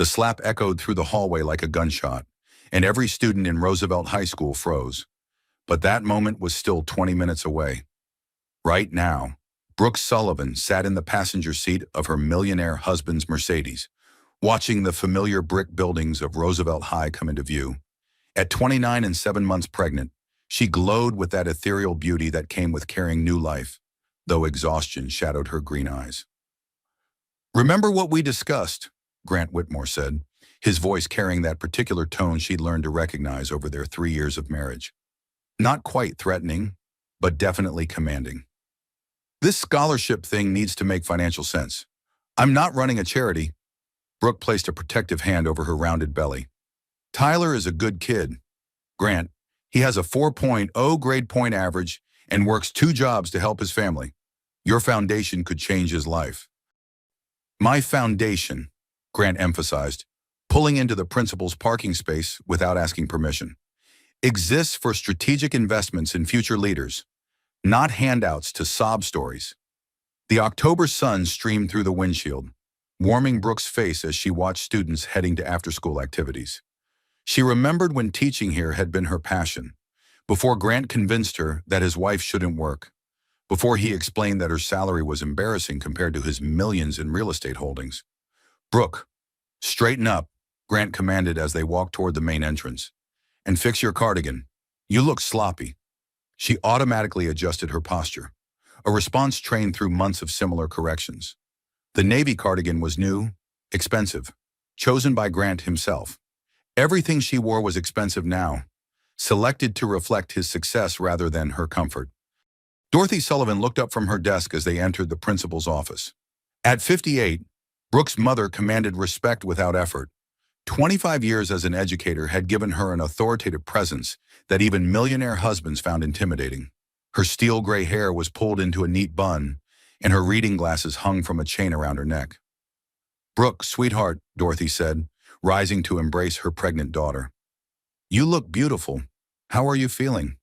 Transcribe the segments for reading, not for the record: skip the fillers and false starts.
The slap echoed through the hallway like a gunshot, and every student in Roosevelt High School froze. But that moment was still 20 minutes away. Right now, Brooke Sullivan sat in the passenger seat of her millionaire husband's Mercedes, watching the familiar brick buildings of Roosevelt High come into view. At 29 and 7 months pregnant, she glowed with that ethereal beauty that came with carrying new life, though exhaustion shadowed her green eyes. "Remember what we discussed," Grant Whitmore said, his voice carrying that particular tone she'd learned to recognize over their 3 years of marriage. Not quite threatening, but definitely commanding. "This scholarship thing needs to make financial sense. I'm not running a charity." Brooke placed a protective hand over her rounded belly. "Tyler is a good kid. Grant, he has a 4.0 grade point average and works 2 jobs to help his family. Your foundation could change his life." "My foundation," Grant emphasized, pulling into the principal's parking space without asking permission, "exists for strategic investments in future leaders, not handouts to sob stories." The October sun streamed through the windshield, warming Brooke's face as she watched students heading to after-school activities. She remembered when teaching here had been her passion, before Grant convinced her that his wife shouldn't work, before he explained that her salary was embarrassing compared to his millions in real estate holdings. "Brooke, straighten up," Grant commanded as they walked toward the main entrance. "And fix your cardigan. You look sloppy." She automatically adjusted her posture, a response trained through months of similar corrections. The navy cardigan was new, expensive, chosen by Grant himself. Everything she wore was expensive now, selected to reflect his success rather than her comfort. Dorothy Sullivan looked up from her desk as they entered the principal's office. At 58, Brooke's mother commanded respect without effort. 25 years as an educator had given her an authoritative presence that even millionaire husbands found intimidating. Her steel gray hair was pulled into a neat bun, and her reading glasses hung from a chain around her neck. "Brooke, sweetheart," Dorothy said, rising to embrace her pregnant daughter. "You look beautiful. How are you feeling?"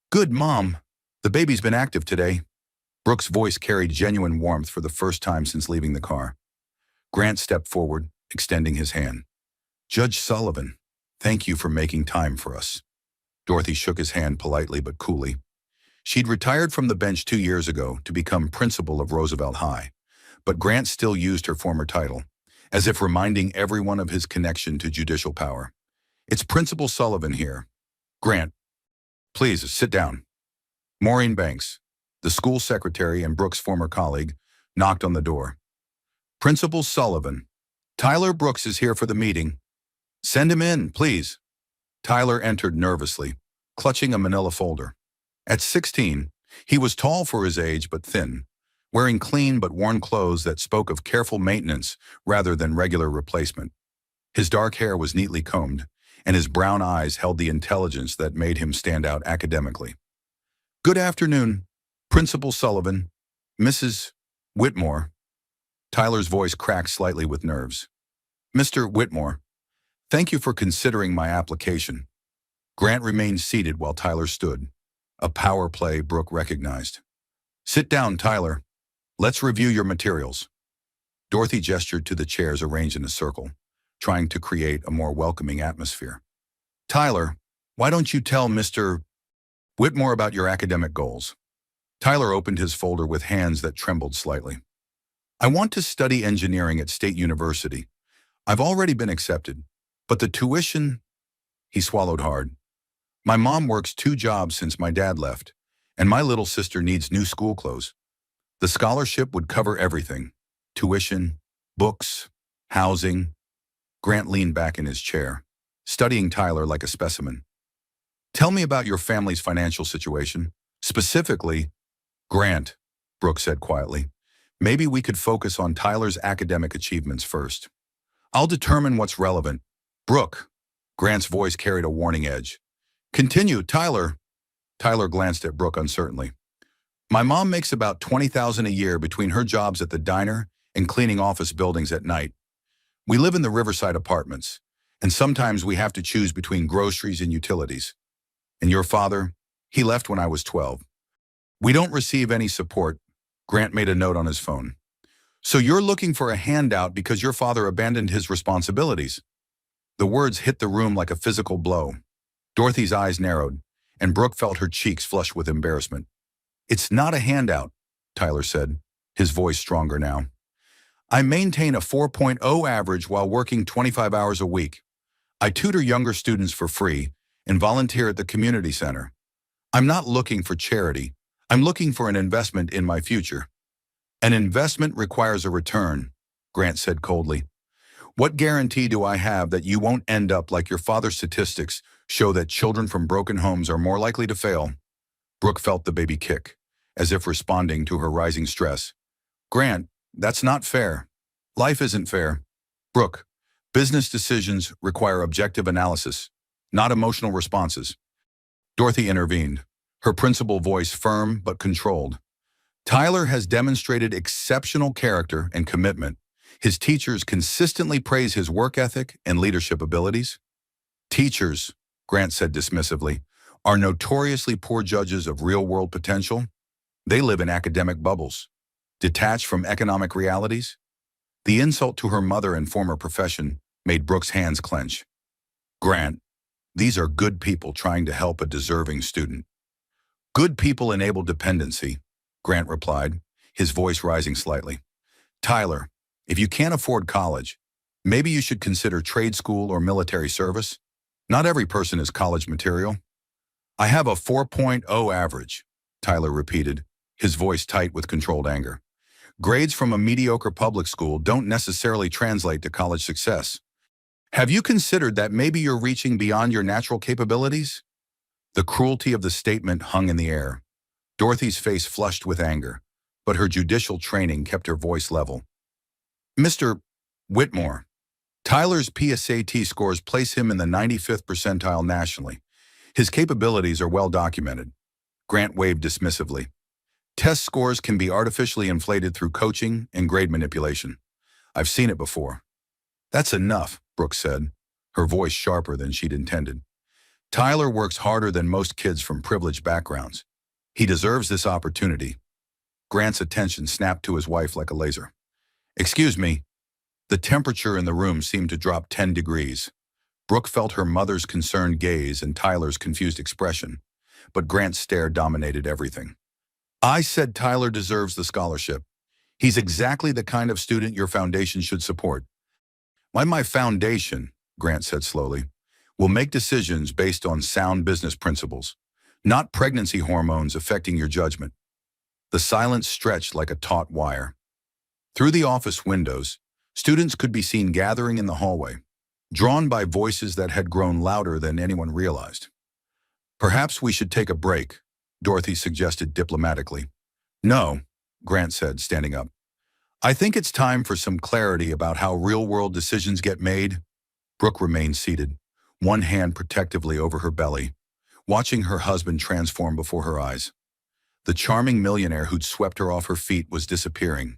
"Good, Mom. The baby's been active today." Brooke's voice carried genuine warmth for the first time since leaving the car. Grant stepped forward, extending his hand. "Judge Sullivan, thank you for making time for us." Dorothy shook his hand politely but coolly. She'd retired from the bench 2 years ago to become principal of Roosevelt High, but Grant still used her former title, as if reminding everyone of his connection to judicial power. "It's Principal Sullivan here. Grant, please sit down." Maureen Banks, the school secretary and Brooke's former colleague, knocked on the door. "Principal Sullivan, Tyler Brooks is here for the meeting. Send him in, please." Tyler entered nervously, clutching a manila folder. At 16, he was tall for his age but thin, wearing clean but worn clothes that spoke of careful maintenance rather than regular replacement. His dark hair was neatly combed, and his brown eyes held the intelligence that made him stand out academically. "Good afternoon, Principal Sullivan, Mrs. Whitmore." Tyler's voice cracked slightly with nerves. "Mr. Whitmore, thank you for considering my application." Grant remained seated while Tyler stood, a power play Brooke recognized. "Sit down, Tyler. Let's review your materials." Dorothy gestured to the chairs arranged in a circle, trying to create a more welcoming atmosphere. "Tyler, why don't you tell Mr. Whitmore about your academic goals?" Tyler opened his folder with hands that trembled slightly. "I want to study engineering at State University. I've already been accepted, but the tuition..." He swallowed hard. "My mom works 2 jobs since my dad left, and my little sister needs new school clothes. The scholarship would cover everything: tuition, books, housing." Grant leaned back in his chair, studying Tyler like a specimen. "Tell me about your family's financial situation. Specifically..." "Grant," Brooke said quietly, "maybe we could focus on Tyler's academic achievements first. I'll determine what's relevant." "Brooke," Grant's voice carried a warning edge. "Continue, Tyler." Tyler glanced at Brooke uncertainly. "My mom makes about $20,000 a year between her jobs at the diner and cleaning office buildings at night. We live in the Riverside apartments, and sometimes we have to choose between groceries and utilities. And your father, he left when I was 12. We don't receive any support." Grant made a note on his phone. So you're looking for a handout because your father abandoned his responsibilities. The words hit the room like a physical blow. Dorothy's eyes narrowed, and Brooke felt her cheeks flush with embarrassment. It's not a handout, Tyler said, his voice stronger now. I maintain a 4.0 average while working 25 hours a week. I tutor younger students for free and volunteer at the community center. I'm not looking for charity. I'm looking for an investment in my future. An investment requires a return, Grant said coldly. What guarantee do I have that you won't end up like your father's statistics show that children from broken homes are more likely to fail? Brooke felt the baby kick, as if responding to her rising stress. Grant, that's not fair. Life isn't fair. Brooke, business decisions require objective analysis, not emotional responses. Dorothy intervened, her principal voice firm but controlled. Tyler has demonstrated exceptional character and commitment. His teachers consistently praise his work ethic and leadership abilities. Teachers, Grant said dismissively, are notoriously poor judges of real-world potential. They live in academic bubbles, detached from economic realities. The insult to her mother and former profession made Brooke's hands clench. Grant, these are good people trying to help a deserving student. Good people enable dependency, Grant replied, his voice rising slightly. Tyler, if you can't afford college, maybe you should consider trade school or military service. Not every person is college material. I have a 4.0 average, Tyler repeated, his voice tight with controlled anger. Grades from a mediocre public school don't necessarily translate to college success. Have you considered that maybe you're reaching beyond your natural capabilities? The cruelty of the statement hung in the air. Dorothy's face flushed with anger, but her judicial training kept her voice level. Mr. Whitmore, Tyler's PSAT scores place him in the 95th percentile nationally. His capabilities are well documented. Grant waved dismissively. Test scores can be artificially inflated through coaching and grade manipulation. I've seen it before. That's enough, Brooke said, her voice sharper than she'd intended. Tyler works harder than most kids from privileged backgrounds. He deserves this opportunity. Grant's attention snapped to his wife like a laser. Excuse me. The temperature in the room seemed to drop 10 degrees. Brooke felt her mother's concerned gaze and Tyler's confused expression, but Grant's stare dominated everything. I said Tyler deserves the scholarship. He's exactly the kind of student your foundation should support. My foundation, Grant said slowly, will make decisions based on sound business principles, not pregnancy hormones affecting your judgment. The silence stretched like a taut wire. Through the office windows, students could be seen gathering in the hallway, drawn by voices that had grown louder than anyone realized. Perhaps we should take a break, Dorothy suggested diplomatically. No, Grant said, standing up. I think it's time for some clarity about how real-world decisions get made. Brooke remained seated, one hand protectively over her belly, watching her husband transform before her eyes. The charming millionaire who'd swept her off her feet was disappearing,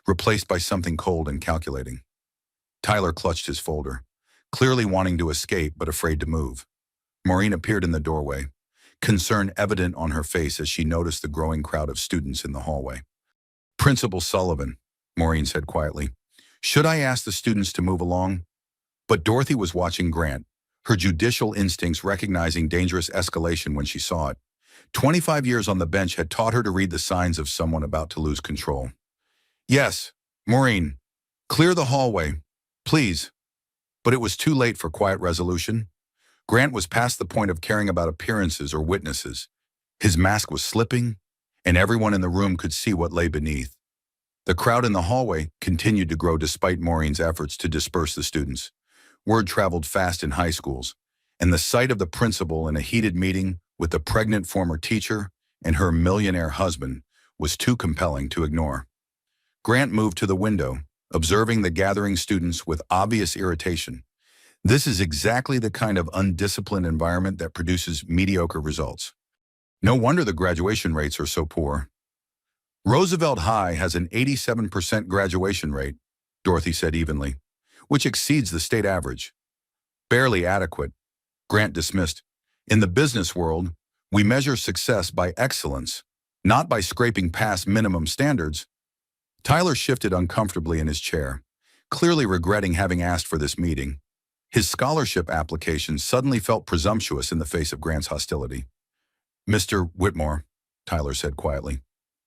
replaced by something cold and calculating. Tyler clutched his folder, clearly wanting to escape but afraid to move. Maureen appeared in the doorway, concern evident on her face as she noticed the growing crowd of students in the hallway. Principal Sullivan, Maureen said quietly, should I ask the students to move along? But Dorothy was watching Grant, her judicial instincts recognizing dangerous escalation when she saw it. 25 years on the bench had taught her to read the signs of someone about to lose control. Yes, Maureen, clear the hallway, please. But it was too late for quiet resolution. Grant was past the point of caring about appearances or witnesses. His mask was slipping, and everyone in the room could see what lay beneath. The crowd in the hallway continued to grow despite Maureen's efforts to disperse the students. Word traveled fast in high schools, and the sight of the principal in a heated meeting with the pregnant former teacher and her millionaire husband was too compelling to ignore. Grant moved to the window, observing the gathering students with obvious irritation. This is exactly the kind of undisciplined environment that produces mediocre results. No wonder the graduation rates are so poor. Roosevelt High has an 87% graduation rate, Dorothy said evenly, which exceeds the state average. Barely adequate, Grant dismissed. In the business world, we measure success by excellence, not by scraping past minimum standards. Tyler shifted uncomfortably in his chair, clearly regretting having asked for this meeting. His scholarship application suddenly felt presumptuous in the face of Grant's hostility. "Mr. Whitmore," Tyler said quietly,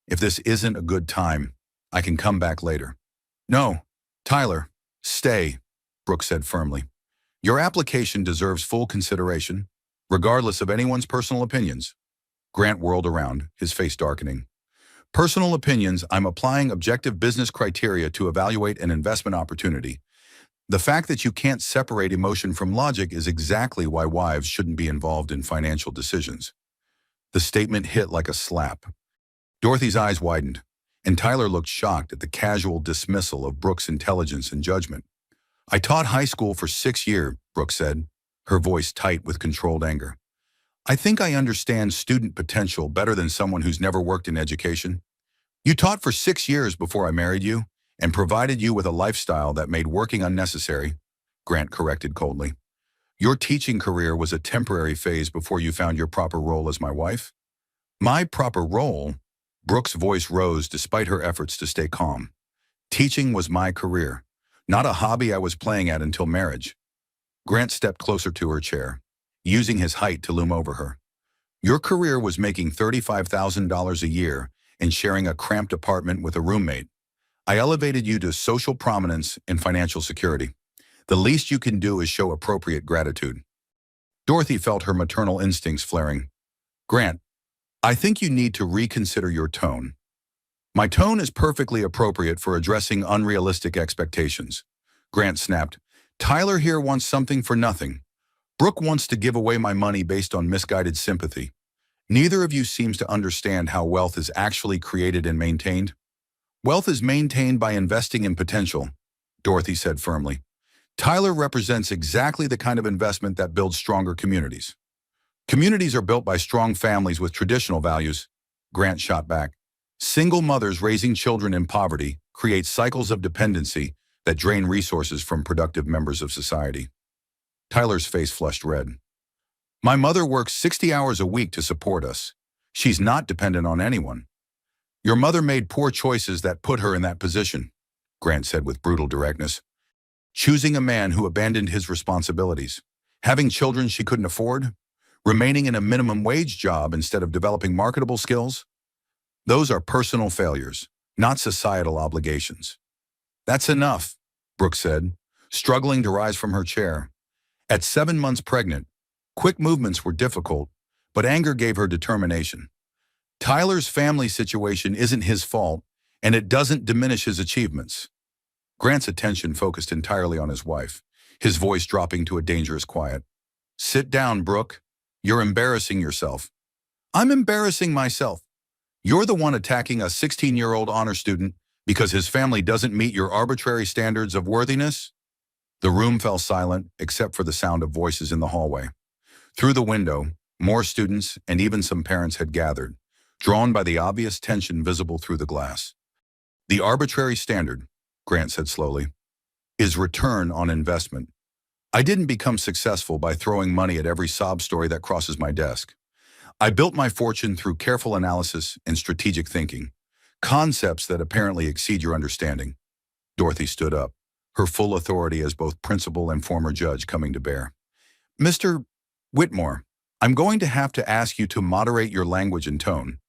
"if this isn't a good time, I can come back later." "No, Tyler, stay," Brooke said firmly. "Your application deserves full consideration, regardless of anyone's personal opinions." Grant whirled around, his face darkening. "Personal opinions, I'm applying objective business criteria to evaluate an investment opportunity. The fact that you can't separate emotion from logic is exactly why wives shouldn't be involved in financial decisions." The statement hit like a slap. Dorothy's eyes widened, and Tyler looked shocked at the casual dismissal of Brooke's intelligence and judgment. "I taught high school for 6 years," Brooke said, her voice tight with controlled anger. "I think I understand student potential better than someone who's never worked in education. You taught for 6 years before I married you and provided you with a lifestyle that made working unnecessary," Grant corrected coldly. "Your teaching career was a temporary phase before you found your proper role as my wife." "My proper role?" Brooke's voice rose despite her efforts to stay calm. "Teaching was my career, not a hobby I was playing at until marriage." Grant stepped closer to her chair, using his height to loom over her. "Your career was making $35,000 a year and sharing a cramped apartment with a roommate. I elevated you to social prominence and financial security. The least you can do is show appropriate gratitude." Dorothy felt her maternal instincts flaring. "Grant, I think you need to reconsider your tone." "My tone is perfectly appropriate for addressing unrealistic expectations," Grant snapped. "Tyler here wants something for nothing. Brooke wants to give away my money based on misguided sympathy. Neither of you seems to understand how wealth is actually created and maintained." "Wealth is maintained by investing in potential," Dorothy said firmly. "Tyler represents exactly the kind of investment that builds stronger communities." "Communities are built by strong families with traditional values," Grant shot back. "Single mothers raising children in poverty create cycles of dependency that drain resources from productive members of society." Tyler's face flushed red. "My mother works 60 hours a week to support us. She's not dependent on anyone." "Your mother made poor choices that put her in that position," Grant said with brutal directness. "Choosing a man who abandoned his responsibilities, having children she couldn't afford, remaining in a minimum wage job instead of developing marketable skills. Those are personal failures, not societal obligations." "That's enough," Brooke said, struggling to rise from her chair. At 7 months pregnant, quick movements were difficult, but anger gave her determination. "Tyler's family situation isn't his fault, and it doesn't diminish his achievements." Grant's attention focused entirely on his wife, his voice dropping to a dangerous quiet. "Sit down, Brooke. You're embarrassing yourself." "I'm embarrassing myself. You're the one attacking a 16-year-old honor student because his family doesn't meet your arbitrary standards of worthiness." The room fell silent except for the sound of voices in the hallway. Through the window, more students and even some parents had gathered, drawn by the obvious tension visible through the glass. "The arbitrary standard," Grant said slowly, "is return on investment. I didn't become successful by throwing money at every sob story that crosses my desk. I built my fortune through careful analysis and strategic thinking, concepts that apparently exceed your understanding." Dorothy stood up, her full authority as both principal and former judge coming to bear. "Mr. Whitmore, I'm going to have to ask you to moderate your language and tone.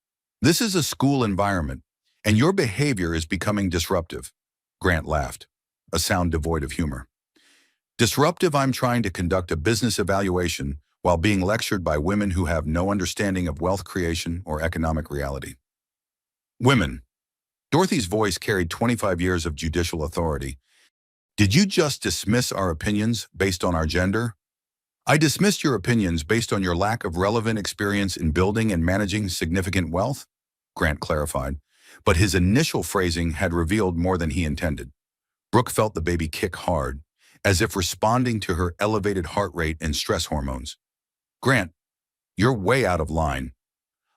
This is a school environment, and your behavior is becoming disruptive." Grant laughed, a sound devoid of humor. "Disruptive? I'm trying to conduct a business evaluation while being lectured by women who have no understanding of wealth creation or economic reality." "Women." Dorothy's voice carried 25 years of judicial authority. "Did you just dismiss our opinions based on our gender?" "I dismissed your opinions based on your lack of relevant experience in building and managing significant wealth," Grant clarified, but his initial phrasing had revealed more than he intended. Brooke felt the baby kick hard, as if responding to her elevated heart rate and stress hormones. "Grant, you're way out of line."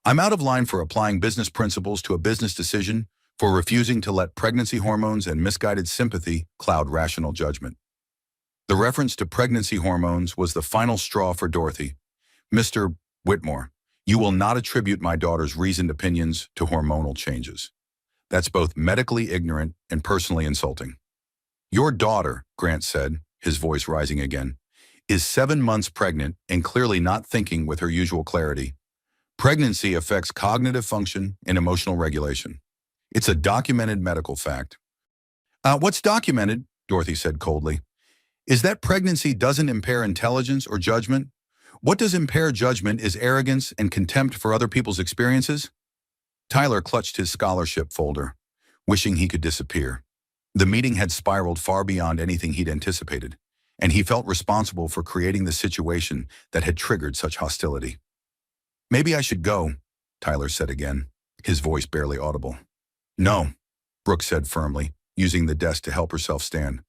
"I'm out of line for applying business principles to a business decision, for refusing to let pregnancy hormones and misguided sympathy cloud rational judgment." The reference to pregnancy hormones was the final straw for Dorothy. "Mr. Whitmore, you will not attribute my daughter's reasoned opinions to hormonal changes." That's both medically ignorant and personally insulting. Your daughter, Grant said, his voice rising again, is 7 months pregnant and clearly not thinking with her usual clarity. Pregnancy affects cognitive function and emotional regulation. It's a documented medical fact. What's documented, Dorothy said coldly, is that pregnancy doesn't impair intelligence or judgment. What does impair judgment is arrogance and contempt for other people's experiences. Tyler clutched his scholarship folder, wishing he could disappear. The meeting had spiraled far beyond anything he'd anticipated, and he felt responsible for creating the situation that had triggered such hostility. Maybe I should go, Tyler said again, his voice barely audible. No, Brooke said firmly, using the desk to help herself stand.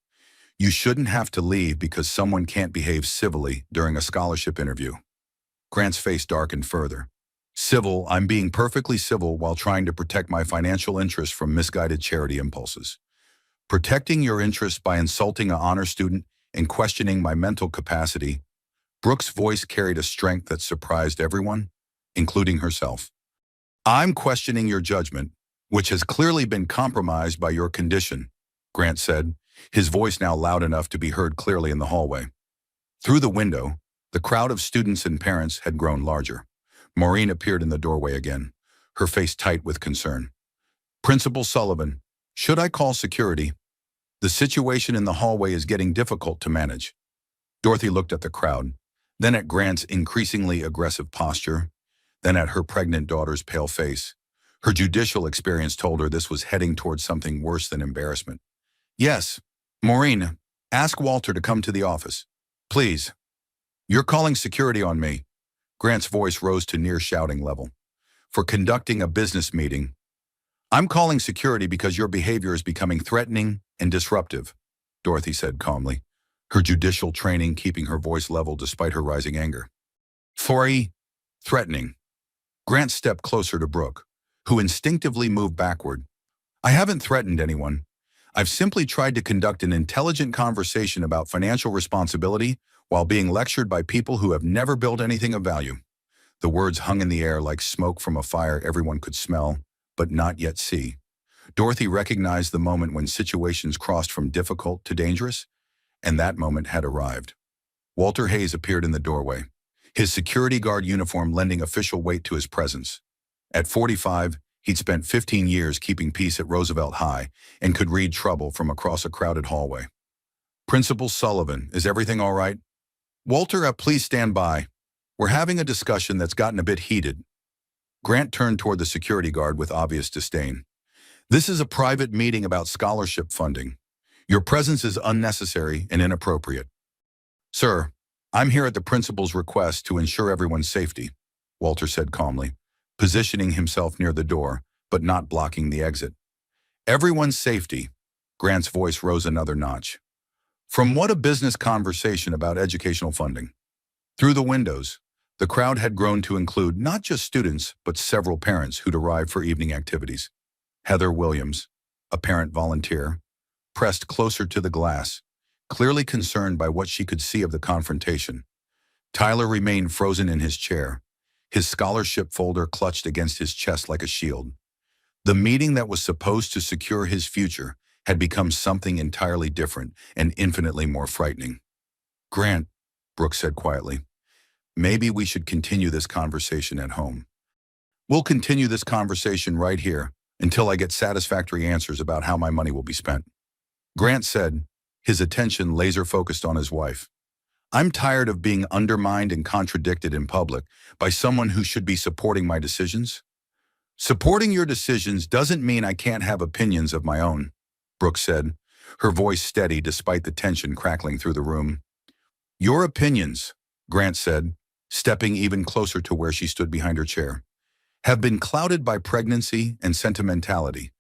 You shouldn't have to leave because someone can't behave civilly during a scholarship interview. Grant's face darkened further. Civil, I'm being perfectly civil while trying to protect my financial interests from misguided charity impulses. Protecting your interests by insulting an honor student and questioning my mental capacity. Brooke's voice carried a strength that surprised everyone, including herself. I'm questioning your judgment, which has clearly been compromised by your condition, Grant said, his voice now loud enough to be heard clearly in the hallway. Through the window, the crowd of students and parents had grown larger. Maureen appeared in the doorway again, her face tight with concern. Principal Sullivan, should I call security? The situation in the hallway is getting difficult to manage. Dorothy looked at the crowd, then at Grant's increasingly aggressive posture, then at her pregnant daughter's pale face. Her judicial experience told her this was heading towards something worse than embarrassment. Yes, Maureen, ask Walter to come to the office. Please. You're calling security on me. Grant's voice rose to near shouting level. For conducting a business meeting. I'm calling security because your behavior is becoming threatening and disruptive, Dorothy said calmly, her judicial training keeping her voice level despite her rising anger. Threatening. Grant stepped closer to Brooke, who instinctively moved backward. I haven't threatened anyone. I've simply tried to conduct an intelligent conversation about financial responsibility while being lectured by people who have never built anything of value. The words hung in the air like smoke from a fire everyone could smell, but not yet see. Dorothy recognized the moment when situations crossed from difficult to dangerous, and that moment had arrived. Walter Hayes appeared in the doorway, his security guard uniform lending official weight to his presence. At 45, he'd spent 15 years keeping peace at Roosevelt High and could read trouble from across a crowded hallway. Principal Sullivan, is everything all right? Walter, please stand by. We're having a discussion that's gotten a bit heated. Grant turned toward the security guard with obvious disdain. This is a private meeting about scholarship funding. Your presence is unnecessary and inappropriate. Sir, I'm here at the principal's request to ensure everyone's safety, Walter said calmly, positioning himself near the door, but not blocking the exit. Everyone's safety. Grant's voice rose another notch. From what a business conversation about educational funding. Through the windows, the crowd had grown to include not just students, but several parents who'd arrived for evening activities. Heather Williams, a parent volunteer, pressed closer to the glass, clearly concerned by what she could see of the confrontation. Tyler remained frozen in his chair, his scholarship folder clutched against his chest like a shield. The meeting that was supposed to secure his future had become something entirely different and infinitely more frightening. Grant, Brooke said quietly, maybe we should continue this conversation at home. We'll continue this conversation right here until I get satisfactory answers about how my money will be spent. Grant said, his attention laser-focused on his wife. I'm tired of being undermined and contradicted in public by someone who should be supporting my decisions. Supporting your decisions doesn't mean I can't have opinions of my own, Brooke said, her voice steady despite the tension crackling through the room. Your opinions, Grant said, stepping even closer to where she stood behind her chair, have been clouded by pregnancy and sentimentality.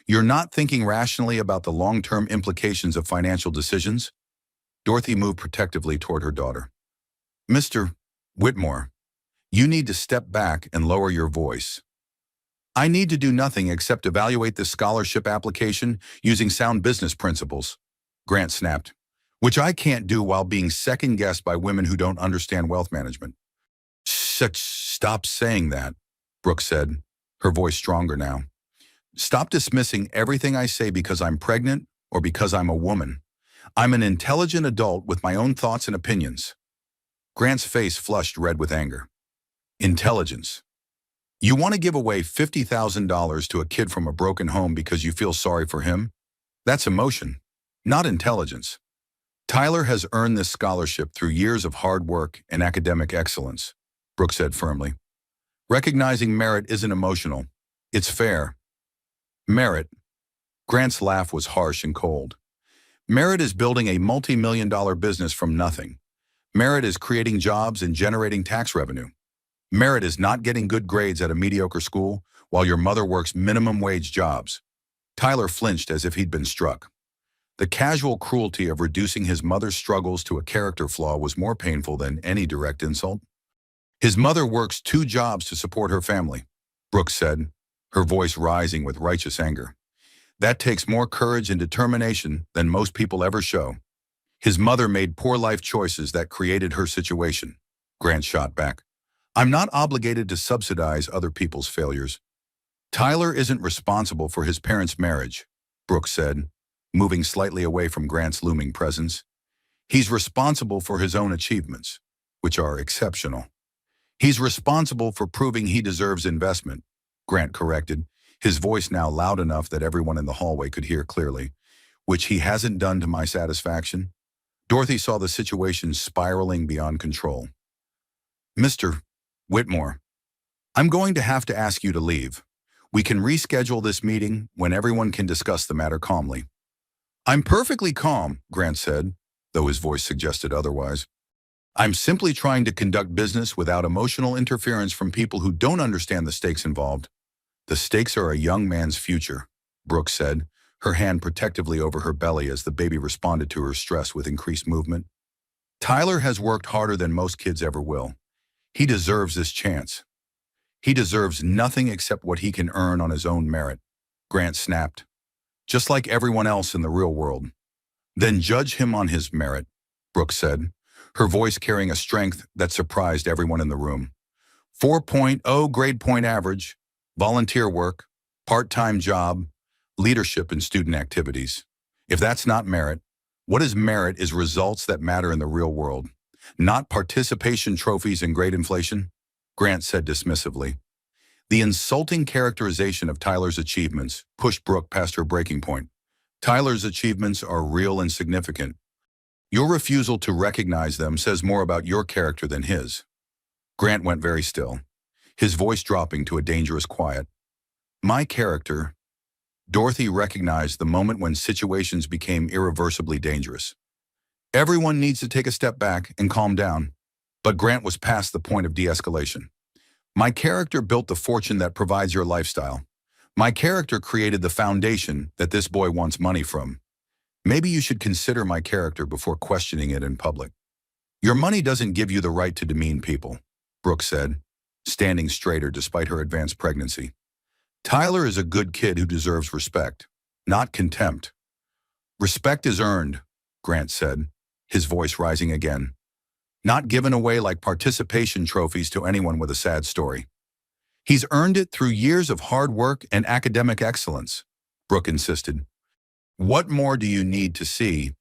You're not thinking rationally about the long-term implications of financial decisions? Dorothy moved protectively toward her daughter. Mr. Whitmore, you need to step back and lower your voice. I need to do nothing except evaluate this scholarship application using sound business principles, Grant snapped, which I can't do while being second-guessed by women who don't understand wealth management. Stop saying that, Brooke said, her voice stronger now. Stop dismissing everything I say because I'm pregnant or because I'm a woman. I'm an intelligent adult with my own thoughts and opinions. Grant's face flushed red with anger. Intelligence. You want to give away $50,000 to a kid from a broken home because you feel sorry for him? That's emotion, not intelligence. Tyler has earned this scholarship through years of hard work and academic excellence, Brooke said firmly. Recognizing merit isn't emotional. It's fair. Merit. Grant's laugh was harsh and cold. Merit is building a multi-million-dollar business from nothing. Merit is creating jobs and generating tax revenue. Merit is not getting good grades at a mediocre school while your mother works minimum wage jobs. Tyler flinched as if he'd been struck. The casual cruelty of reducing his mother's struggles to a character flaw was more painful than any direct insult. His mother works 2 jobs to support her family, Brooke said, her voice rising with righteous anger. That takes more courage and determination than most people ever show. His mother made poor life choices that created her situation, Grant shot back. I'm not obligated to subsidize other people's failures. Tyler isn't responsible for his parents' marriage, Brooke said, moving slightly away from Grant's looming presence. He's responsible for his own achievements, which are exceptional. He's responsible for proving he deserves investment, Grant corrected, his voice now loud enough that everyone in the hallway could hear clearly, which he hasn't done to my satisfaction. Dorothy saw the situation spiraling beyond control. Mr. Whitmore, I'm going to have to ask you to leave. We can reschedule this meeting when everyone can discuss the matter calmly. I'm perfectly calm, Grant said, though his voice suggested otherwise. I'm simply trying to conduct business without emotional interference from people who don't understand the stakes involved. The stakes are a young man's future, Brooke said, her hand protectively over her belly as the baby responded to her stress with increased movement. Tyler has worked harder than most kids ever will. He deserves this chance. He deserves nothing except what he can earn on his own merit, Grant snapped. Just like everyone else in the real world. Then judge him on his merit, Brooke said, her voice carrying a strength that surprised everyone in the room. 4.0 grade point average, volunteer work, part-time job, leadership in student activities. If that's not merit, what is merit is results that matter in the real world, not participation trophies and grade inflation, Grant said dismissively. The insulting characterization of Tyler's achievements pushed Brooke past her breaking point. Tyler's achievements are real and significant. Your refusal to recognize them says more about your character than his. Grant went very still, his voice dropping to a dangerous quiet. My character. Dorothy recognized the moment when situations became irreversibly dangerous. Everyone needs to take a step back and calm down, but Grant was past the point of de-escalation. My character built the fortune that provides your lifestyle. My character created the foundation that this boy wants money from. Maybe you should consider my character before questioning it in public. Your money doesn't give you the right to demean people, Brooke said, standing straighter despite her advanced pregnancy. Tyler is a good kid who deserves respect, not contempt. Respect is earned, Grant said, his voice rising again. Not given away like participation trophies to anyone with a sad story. He's earned it through years of hard work and academic excellence, Brooke insisted. What more do you need to see?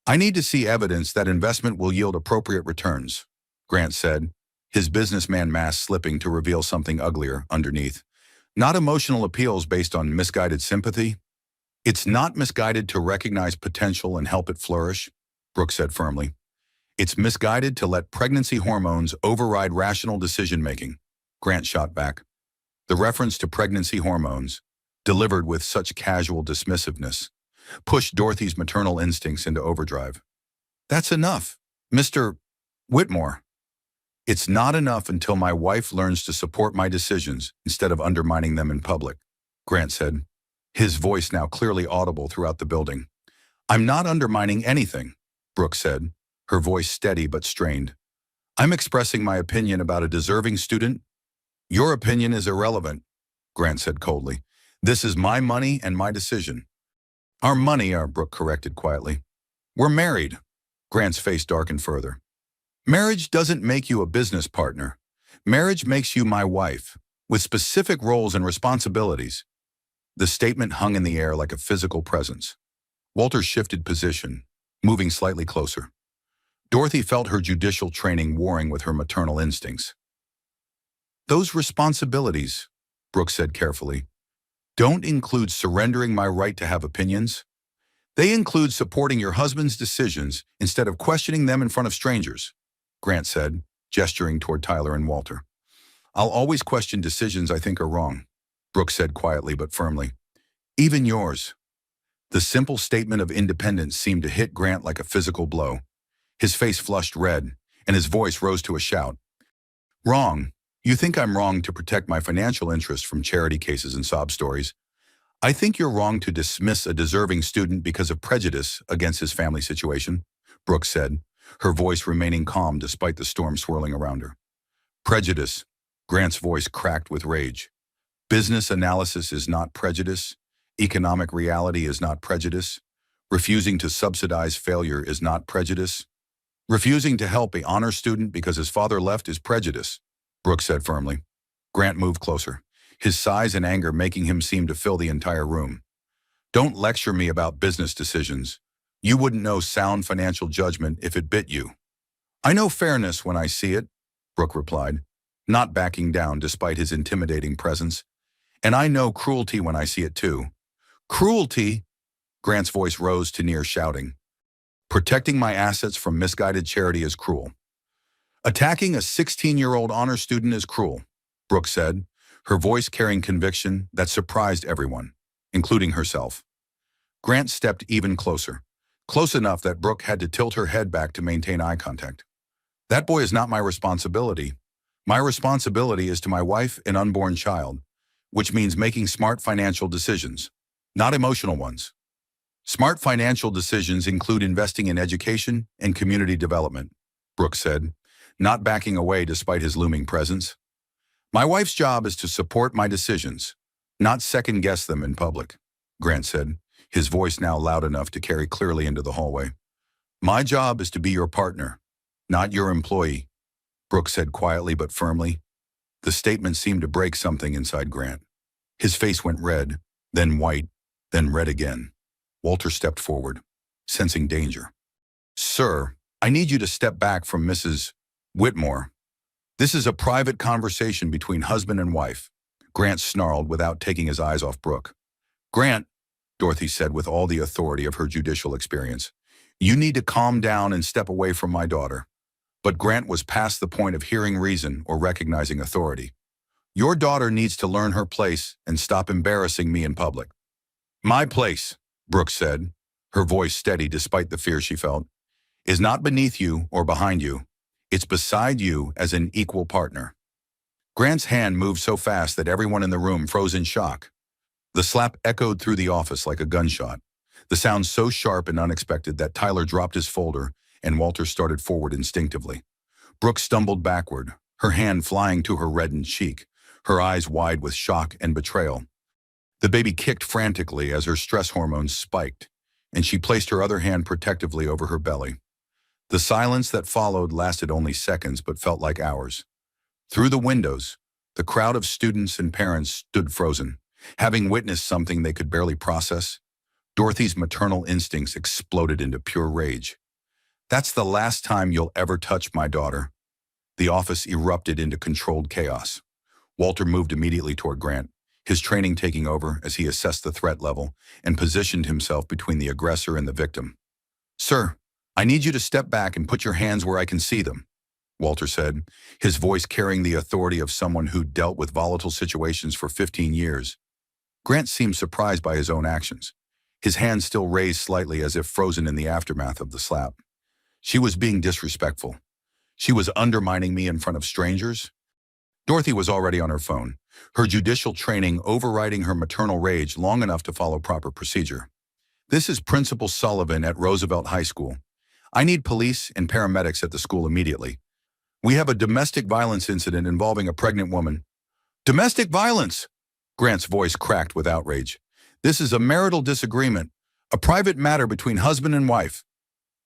I need to see evidence that investment will yield appropriate returns, Grant said, his businessman mask slipping to reveal something uglier underneath. Not emotional appeals based on misguided sympathy. It's not misguided to recognize potential and help it flourish, Brooke said firmly. It's misguided to let pregnancy hormones override rational decision-making, Grant shot back. The reference to pregnancy hormones, delivered with such casual dismissiveness, pushed Dorothy's maternal instincts into overdrive. That's enough, Mr. Whitmore. It's not enough until my wife learns to support my decisions instead of undermining them in public, Grant said, his voice now clearly audible throughout the building. I'm not undermining anything, Brooke said, her voice steady but strained. I'm expressing my opinion about a deserving student. Your opinion is irrelevant, Grant said coldly. This is my money and my decision. Our money, Brooke corrected quietly. We're married. Grant's face darkened further. Marriage doesn't make you a business partner. Marriage makes you my wife, with specific roles and responsibilities. The statement hung in the air like a physical presence. Walter shifted position, moving slightly closer. Dorothy felt her judicial training warring with her maternal instincts. "Those responsibilities," Brooke said carefully, "don't include surrendering my right to have opinions. They include supporting your husband's decisions instead of questioning them in front of strangers," Grant said, gesturing toward Tyler and Walter. "I'll always question decisions I think are wrong," Brooke said quietly but firmly. "Even yours." The simple statement of independence seemed to hit Grant like a physical blow. His face flushed red, and his voice rose to a shout. "Wrong. You think I'm wrong to protect my financial interests from charity cases and sob stories. I think you're wrong to dismiss a deserving student because of prejudice against his family situation," Brooke said, her voice remaining calm despite the storm swirling around her. "Prejudice." Grant's voice cracked with rage. "Business analysis is not prejudice. Economic reality is not prejudice. Refusing to subsidize failure is not prejudice. Refusing to help an honor student because his father left is prejudice," Brooke said firmly. Grant moved closer, his size and anger making him seem to fill the entire room. "Don't lecture me about business decisions. You wouldn't know sound financial judgment if it bit you." "I know fairness when I see it," Brooke replied, not backing down despite his intimidating presence. "And I know cruelty when I see it too." "Cruelty?" Grant's voice rose to near shouting. "Protecting my assets from misguided charity is cruel. Attacking a 16-year-old honor student is cruel," Brooke said, her voice carrying conviction that surprised everyone, including herself. Grant stepped even closer, close enough that Brooke had to tilt her head back to maintain eye contact. "That boy is not my responsibility. My responsibility is to my wife and unborn child, which means making smart financial decisions, not emotional ones. Smart financial decisions include investing in education and community development," Brooke said, not backing away despite his looming presence. "My wife's job is to support my decisions, not second-guess them in public," Grant said, his voice now loud enough to carry clearly into the hallway. "My job is to be your partner, not your employee," Brooke said quietly but firmly. The statement seemed to break something inside Grant. His face went red, then white, then red again. Walter stepped forward, sensing danger. "Sir, I need you to step back from Mrs. Whitmore. This is a private conversation between husband and wife," Grant snarled without taking his eyes off Brooke. "Grant," Dorothy said with all the authority of her judicial experience, "you need to calm down and step away from my daughter." But Grant was past the point of hearing reason or recognizing authority. "Your daughter needs to learn her place and stop embarrassing me in public." "My place," Brooke said, her voice steady despite the fear she felt, "is not beneath you or behind you. It's beside you as an equal partner." Grant's hand moved so fast that everyone in the room froze in shock. The slap echoed through the office like a gunshot, the sound so sharp and unexpected that Tyler dropped his folder and Walter started forward instinctively. Brooke stumbled backward, her hand flying to her reddened cheek, her eyes wide with shock and betrayal. The baby kicked frantically as her stress hormones spiked, and she placed her other hand protectively over her belly. The silence that followed lasted only seconds but felt like hours. Through the windows, the crowd of students and parents stood frozen, having witnessed something they could barely process. Dorothy's maternal instincts exploded into pure rage. "That's the last time you'll ever touch my daughter." The office erupted into controlled chaos. Walter moved immediately toward Grant, his training taking over as he assessed the threat level and positioned himself between the aggressor and the victim. "Sir, I need you to step back and put your hands where I can see them," Walter said, his voice carrying the authority of someone who'd dealt with volatile situations for 15 years. Grant seemed surprised by his own actions, his hands still raised slightly as if frozen in the aftermath of the slap. "She was being disrespectful. She was undermining me in front of strangers." Dorothy was already on her phone, her judicial training overriding her maternal rage long enough to follow proper procedure. "This is Principal Sullivan at Roosevelt High School. I need police and paramedics at the school immediately. We have a domestic violence incident involving a pregnant woman." "Domestic violence?" Grant's voice cracked with outrage. "This is a marital disagreement, a private matter between husband and wife."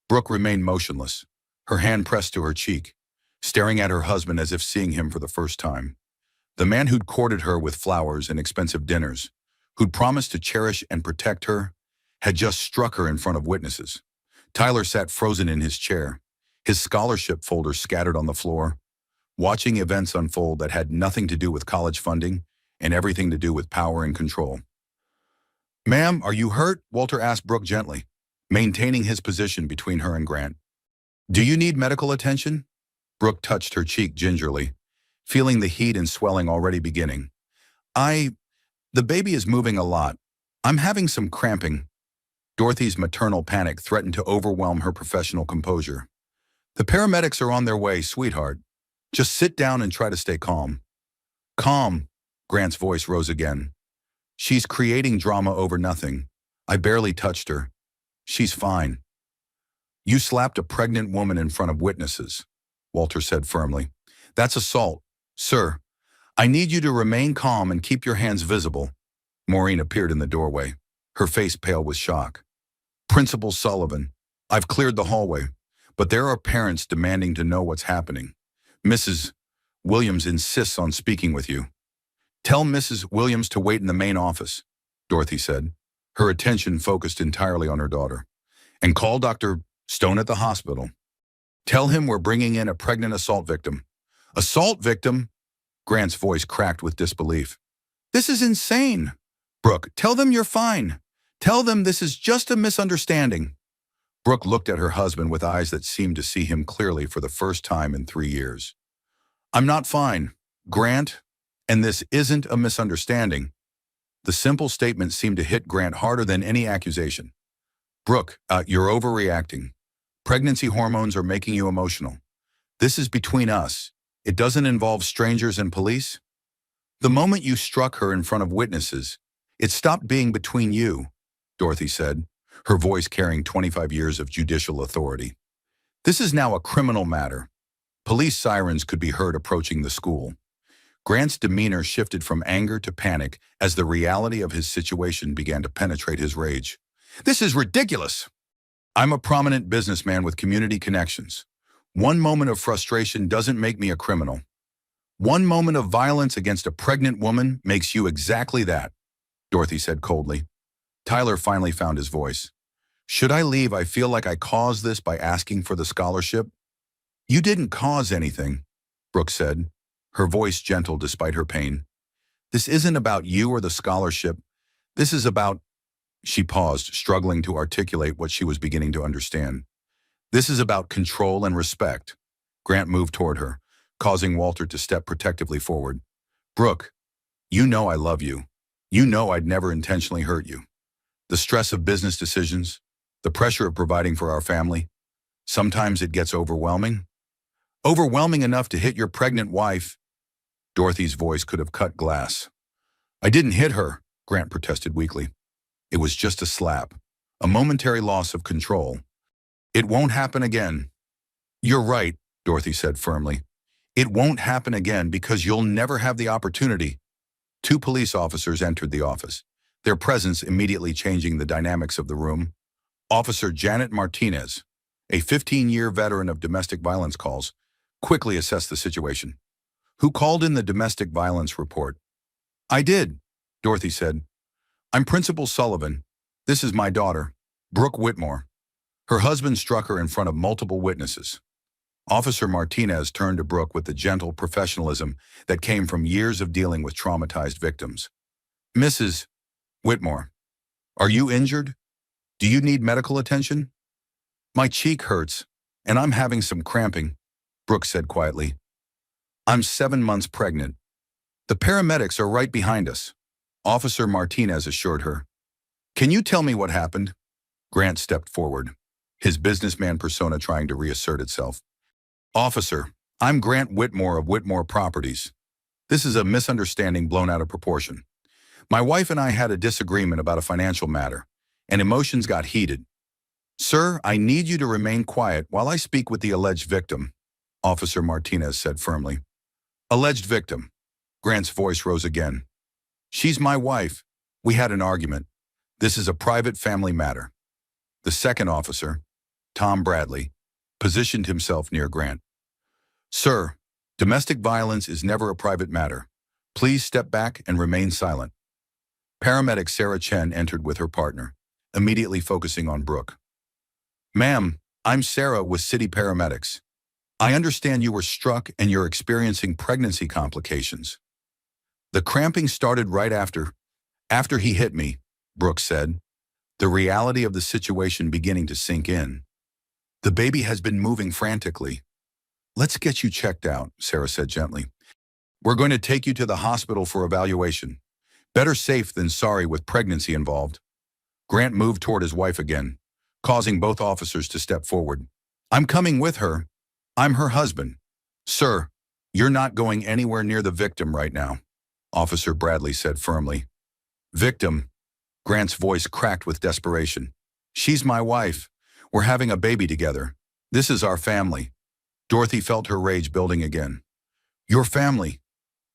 Brooke remained motionless, her hand pressed to her cheek, staring at her husband as if seeing him for the first time. The man who'd courted her with flowers and expensive dinners, who'd promised to cherish and protect her, had just struck her in front of witnesses. Tyler sat frozen in his chair, his scholarship folder scattered on the floor, watching events unfold that had nothing to do with college funding and everything to do with power and control. "Ma'am, are you hurt?" Walter asked Brooke gently, maintaining his position between her and Grant. "Do you need medical attention?" Brooke touched her cheek gingerly, feeling the heat and swelling already beginning. The baby is moving a lot. I'm having some cramping." Dorothy's maternal panic threatened to overwhelm her professional composure. "The paramedics are on their way, sweetheart. Just sit down and try to stay calm." "Calm," Grant's voice rose again. "She's creating drama over nothing. I barely touched her. She's fine." "You slapped a pregnant woman in front of witnesses," Walter said firmly. "That's assault. Sir, I need you to remain calm and keep your hands visible." Maureen appeared in the doorway, her face pale with shock. "Principal Sullivan, I've cleared the hallway, but there are parents demanding to know what's happening. Mrs. Williams insists on speaking with you." "Tell Mrs. Williams to wait in the main office," Dorothy said, her attention focused entirely on her daughter. "And call Dr. Stone at the hospital. Tell him we're bringing in a pregnant assault victim." "Assault victim?" Grant's voice cracked with disbelief. "This is insane. Brooke, tell them you're fine. Tell them this is just a misunderstanding." Brooke looked at her husband with eyes that seemed to see him clearly for the first time in 3 years. "I'm not fine, Grant, and this isn't a misunderstanding." The simple statement seemed to hit Grant harder than any accusation. "Brooke, you're overreacting. Pregnancy hormones are making you emotional. This is between us. It doesn't involve strangers and police." "The moment you struck her in front of witnesses, it stopped being between you," Dorothy said, her voice carrying 25 years of judicial authority. "This is now a criminal matter." Police sirens could be heard approaching the school. Grant's demeanor shifted from anger to panic as the reality of his situation began to penetrate his rage. "This is ridiculous. I'm a prominent businessman with community connections. One moment of frustration doesn't make me a criminal. One moment of violence against a pregnant woman makes you exactly that," Dorothy said coldly. Tyler finally found his voice. "Should I leave? I feel like I caused this by asking for the scholarship." "You didn't cause anything," Brooke said, her voice gentle despite her pain. "This isn't about you or the scholarship. This is about—" She paused, struggling to articulate what she was beginning to understand. "This is about control and respect." Grant moved toward her, causing Walter to step protectively forward. "Brooke, you know I love you. You know I'd never intentionally hurt you. The stress of business decisions, the pressure of providing for our family, sometimes it gets overwhelming. Overwhelming enough to hit your pregnant wife." Dorothy's voice could have cut glass. "I didn't hit her," Grant protested weakly. "It was just a slap, a momentary loss of control. It won't happen again." "You're right," Dorothy said firmly. "It won't happen again because you'll never have the opportunity." 2 police officers entered the office, their presence immediately changing the dynamics of the room. Officer Janet Martinez, a 15-year veteran of domestic violence calls, quickly assessed the situation. "Who called in the domestic violence report?" "I did," Dorothy said. "I'm Principal Sullivan. This is my daughter, Brooke Whitmore. Her husband struck her in front of multiple witnesses." Officer Martinez turned to Brooke with the gentle professionalism that came from years of dealing with traumatized victims. "Mrs. Whitmore, are you injured? Do you need medical attention?" "My cheek hurts, and I'm having some cramping," Brooke said quietly. "I'm 7 months pregnant." "The paramedics are right behind us," Officer Martinez assured her. "Can you tell me what happened?" Grant stepped forward, his businessman persona trying to reassert itself. "Officer, I'm Grant Whitmore of Whitmore Properties. This is a misunderstanding blown out of proportion. My wife and I had a disagreement about a financial matter, and emotions got heated. Sir, I need you to remain quiet while I speak with the alleged victim," Officer Martinez said firmly. "Alleged victim." Grant's voice rose again. "She's my wife. We had an argument. This is a private family matter." The second officer, Tom Bradley, positioned himself near Grant. "Sir, domestic violence is never a private matter. Please step back and remain silent." Paramedic Sarah Chen entered with her partner, immediately focusing on Brooke. "Ma'am, I'm Sarah with City Paramedics. I understand you were struck and you're experiencing pregnancy complications." "The cramping started right after he hit me," Brooke said, the reality of the situation beginning to sink in. "The baby has been moving frantically." "Let's get you checked out," Sarah said gently. "We're going to take you to the hospital for evaluation. Better safe than sorry with pregnancy involved." Grant moved toward his wife again, causing both officers to step forward. "I'm coming with her. I'm her husband." "Sir, you're not going anywhere near the victim right now," Officer Bradley said firmly. "Victim?" Grant's voice cracked with desperation. "She's my wife. We're having a baby together. This is our family." Dorothy felt her rage building again. "Your family?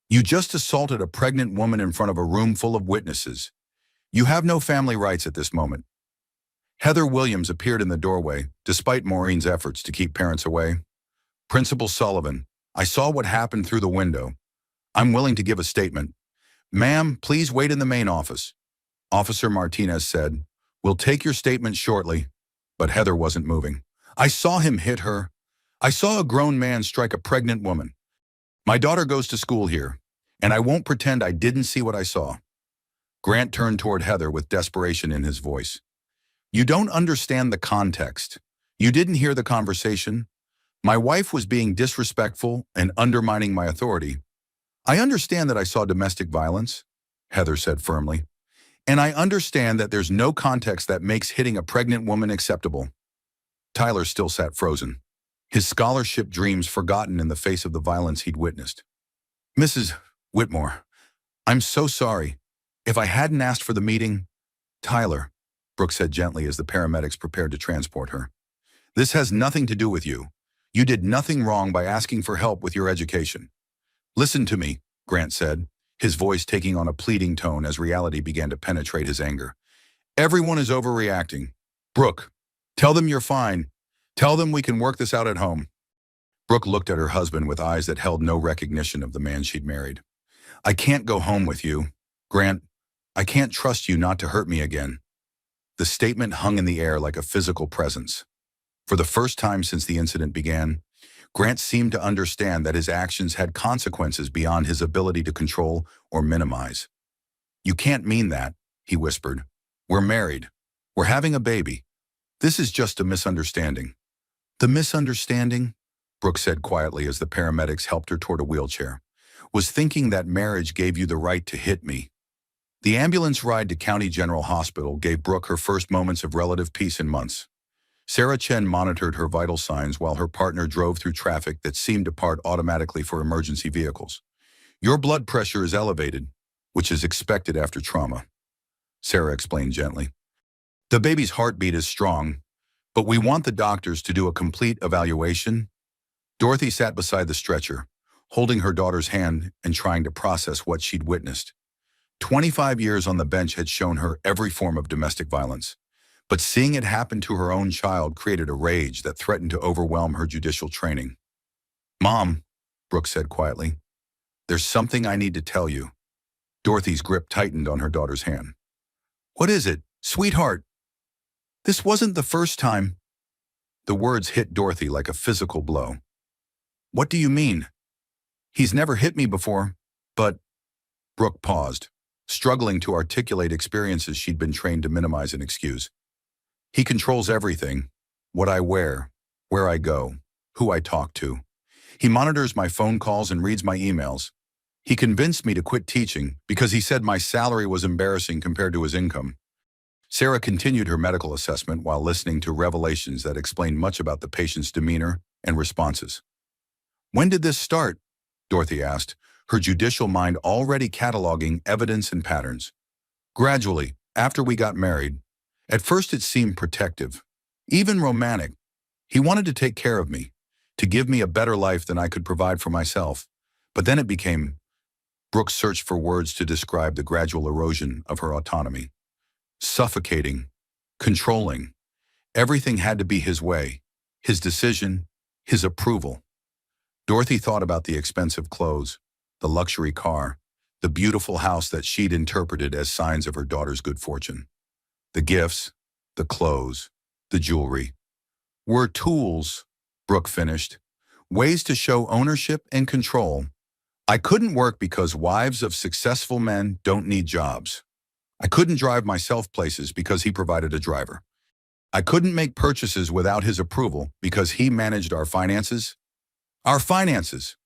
You just assaulted a pregnant woman in front of a room full of witnesses. You have no family rights at this moment." Heather Williams appeared in the doorway, despite Maureen's efforts to keep parents away. "Principal Sullivan, I saw what happened through the window. I'm willing to give a statement." "Ma'am, please wait in the main office," Officer Martinez said. "We'll take your statement shortly." But Heather wasn't moving. "I saw him hit her. I saw a grown man strike a pregnant woman. My daughter goes to school here, and I won't pretend I didn't see what I saw." Grant turned toward Heather with desperation in his voice. "You don't understand the context. You didn't hear the conversation. My wife was being disrespectful and undermining my authority. I understand that I saw domestic violence," Heather said firmly. "And I understand that there's no context that makes hitting a pregnant woman acceptable." Tyler still sat frozen, his scholarship dreams forgotten in the face of the violence he'd witnessed. "Mrs. Whitmore, I'm so sorry. If I hadn't asked for the meeting—" "Tyler," Brooke said gently as the paramedics prepared to transport her, "this has nothing to do with you. You did nothing wrong by asking for help with your education." "Listen to me," Grant said, his voice taking on a pleading tone as reality began to penetrate his anger. "Everyone is overreacting. Brooke, tell them you're fine. Tell them we can work this out at home." Brooke looked at her husband with eyes that held no recognition of the man she'd married. "I can't go home with you. Grant, I can't trust you not to hurt me again." The statement hung in the air like a physical presence. For the first time since the incident began, Grant seemed to understand that his actions had consequences beyond his ability to control or minimize. "You can't mean that," he whispered. "We're married. We're having a baby. This is just a misunderstanding." "The misunderstanding," Brooke said quietly as the paramedics helped her toward a wheelchair, "was thinking that marriage gave you the right to hit me." The ambulance ride to County General Hospital gave Brooke her first moments of relative peace in months. Sarah Chen monitored her vital signs while her partner drove through traffic that seemed to part automatically for emergency vehicles. "Your blood pressure is elevated, which is expected after trauma," Sarah explained gently. "The baby's heartbeat is strong, but we want the doctors to do a complete evaluation." Dorothy sat beside the stretcher, holding her daughter's hand and trying to process what she'd witnessed. 25 years on the bench had shown her every form of domestic violence, but seeing it happen to her own child created a rage that threatened to overwhelm her judicial training. "Mom," Brooke said quietly, "there's something I need to tell you." Dorothy's grip tightened on her daughter's hand. "What is it, sweetheart?" "This wasn't the first time." The words hit Dorothy like a physical blow. "What do you mean?" "He's never hit me before, but—" Brooke paused, struggling to articulate experiences she'd been trained to minimize and excuse. "He controls everything. What I wear, where I go, who I talk to. He monitors my phone calls and reads my emails. He convinced me to quit teaching because he said my salary was embarrassing compared to his income." Sarah continued her medical assessment while listening to revelations that explained much about the patient's demeanor and responses. "When did this start?" Dorothy asked, her judicial mind already cataloging evidence and patterns. "Gradually, after we got married. At first it seemed protective, even romantic. He wanted to take care of me, to give me a better life than I could provide for myself. But then it became—" Brooke searched for words to describe the gradual erosion of her autonomy. "Suffocating, controlling. Everything had to be his way, his decision, his approval." Dorothy thought about the expensive clothes, the luxury car, the beautiful house that she'd interpreted as signs of her daughter's good fortune. The gifts, the clothes, the jewelry, were tools, Brooke finished, ways to show ownership and control. I couldn't work because wives of successful men don't need jobs. I couldn't drive myself places because he provided a driver. I couldn't make purchases without his approval because he managed our finances. Our finances!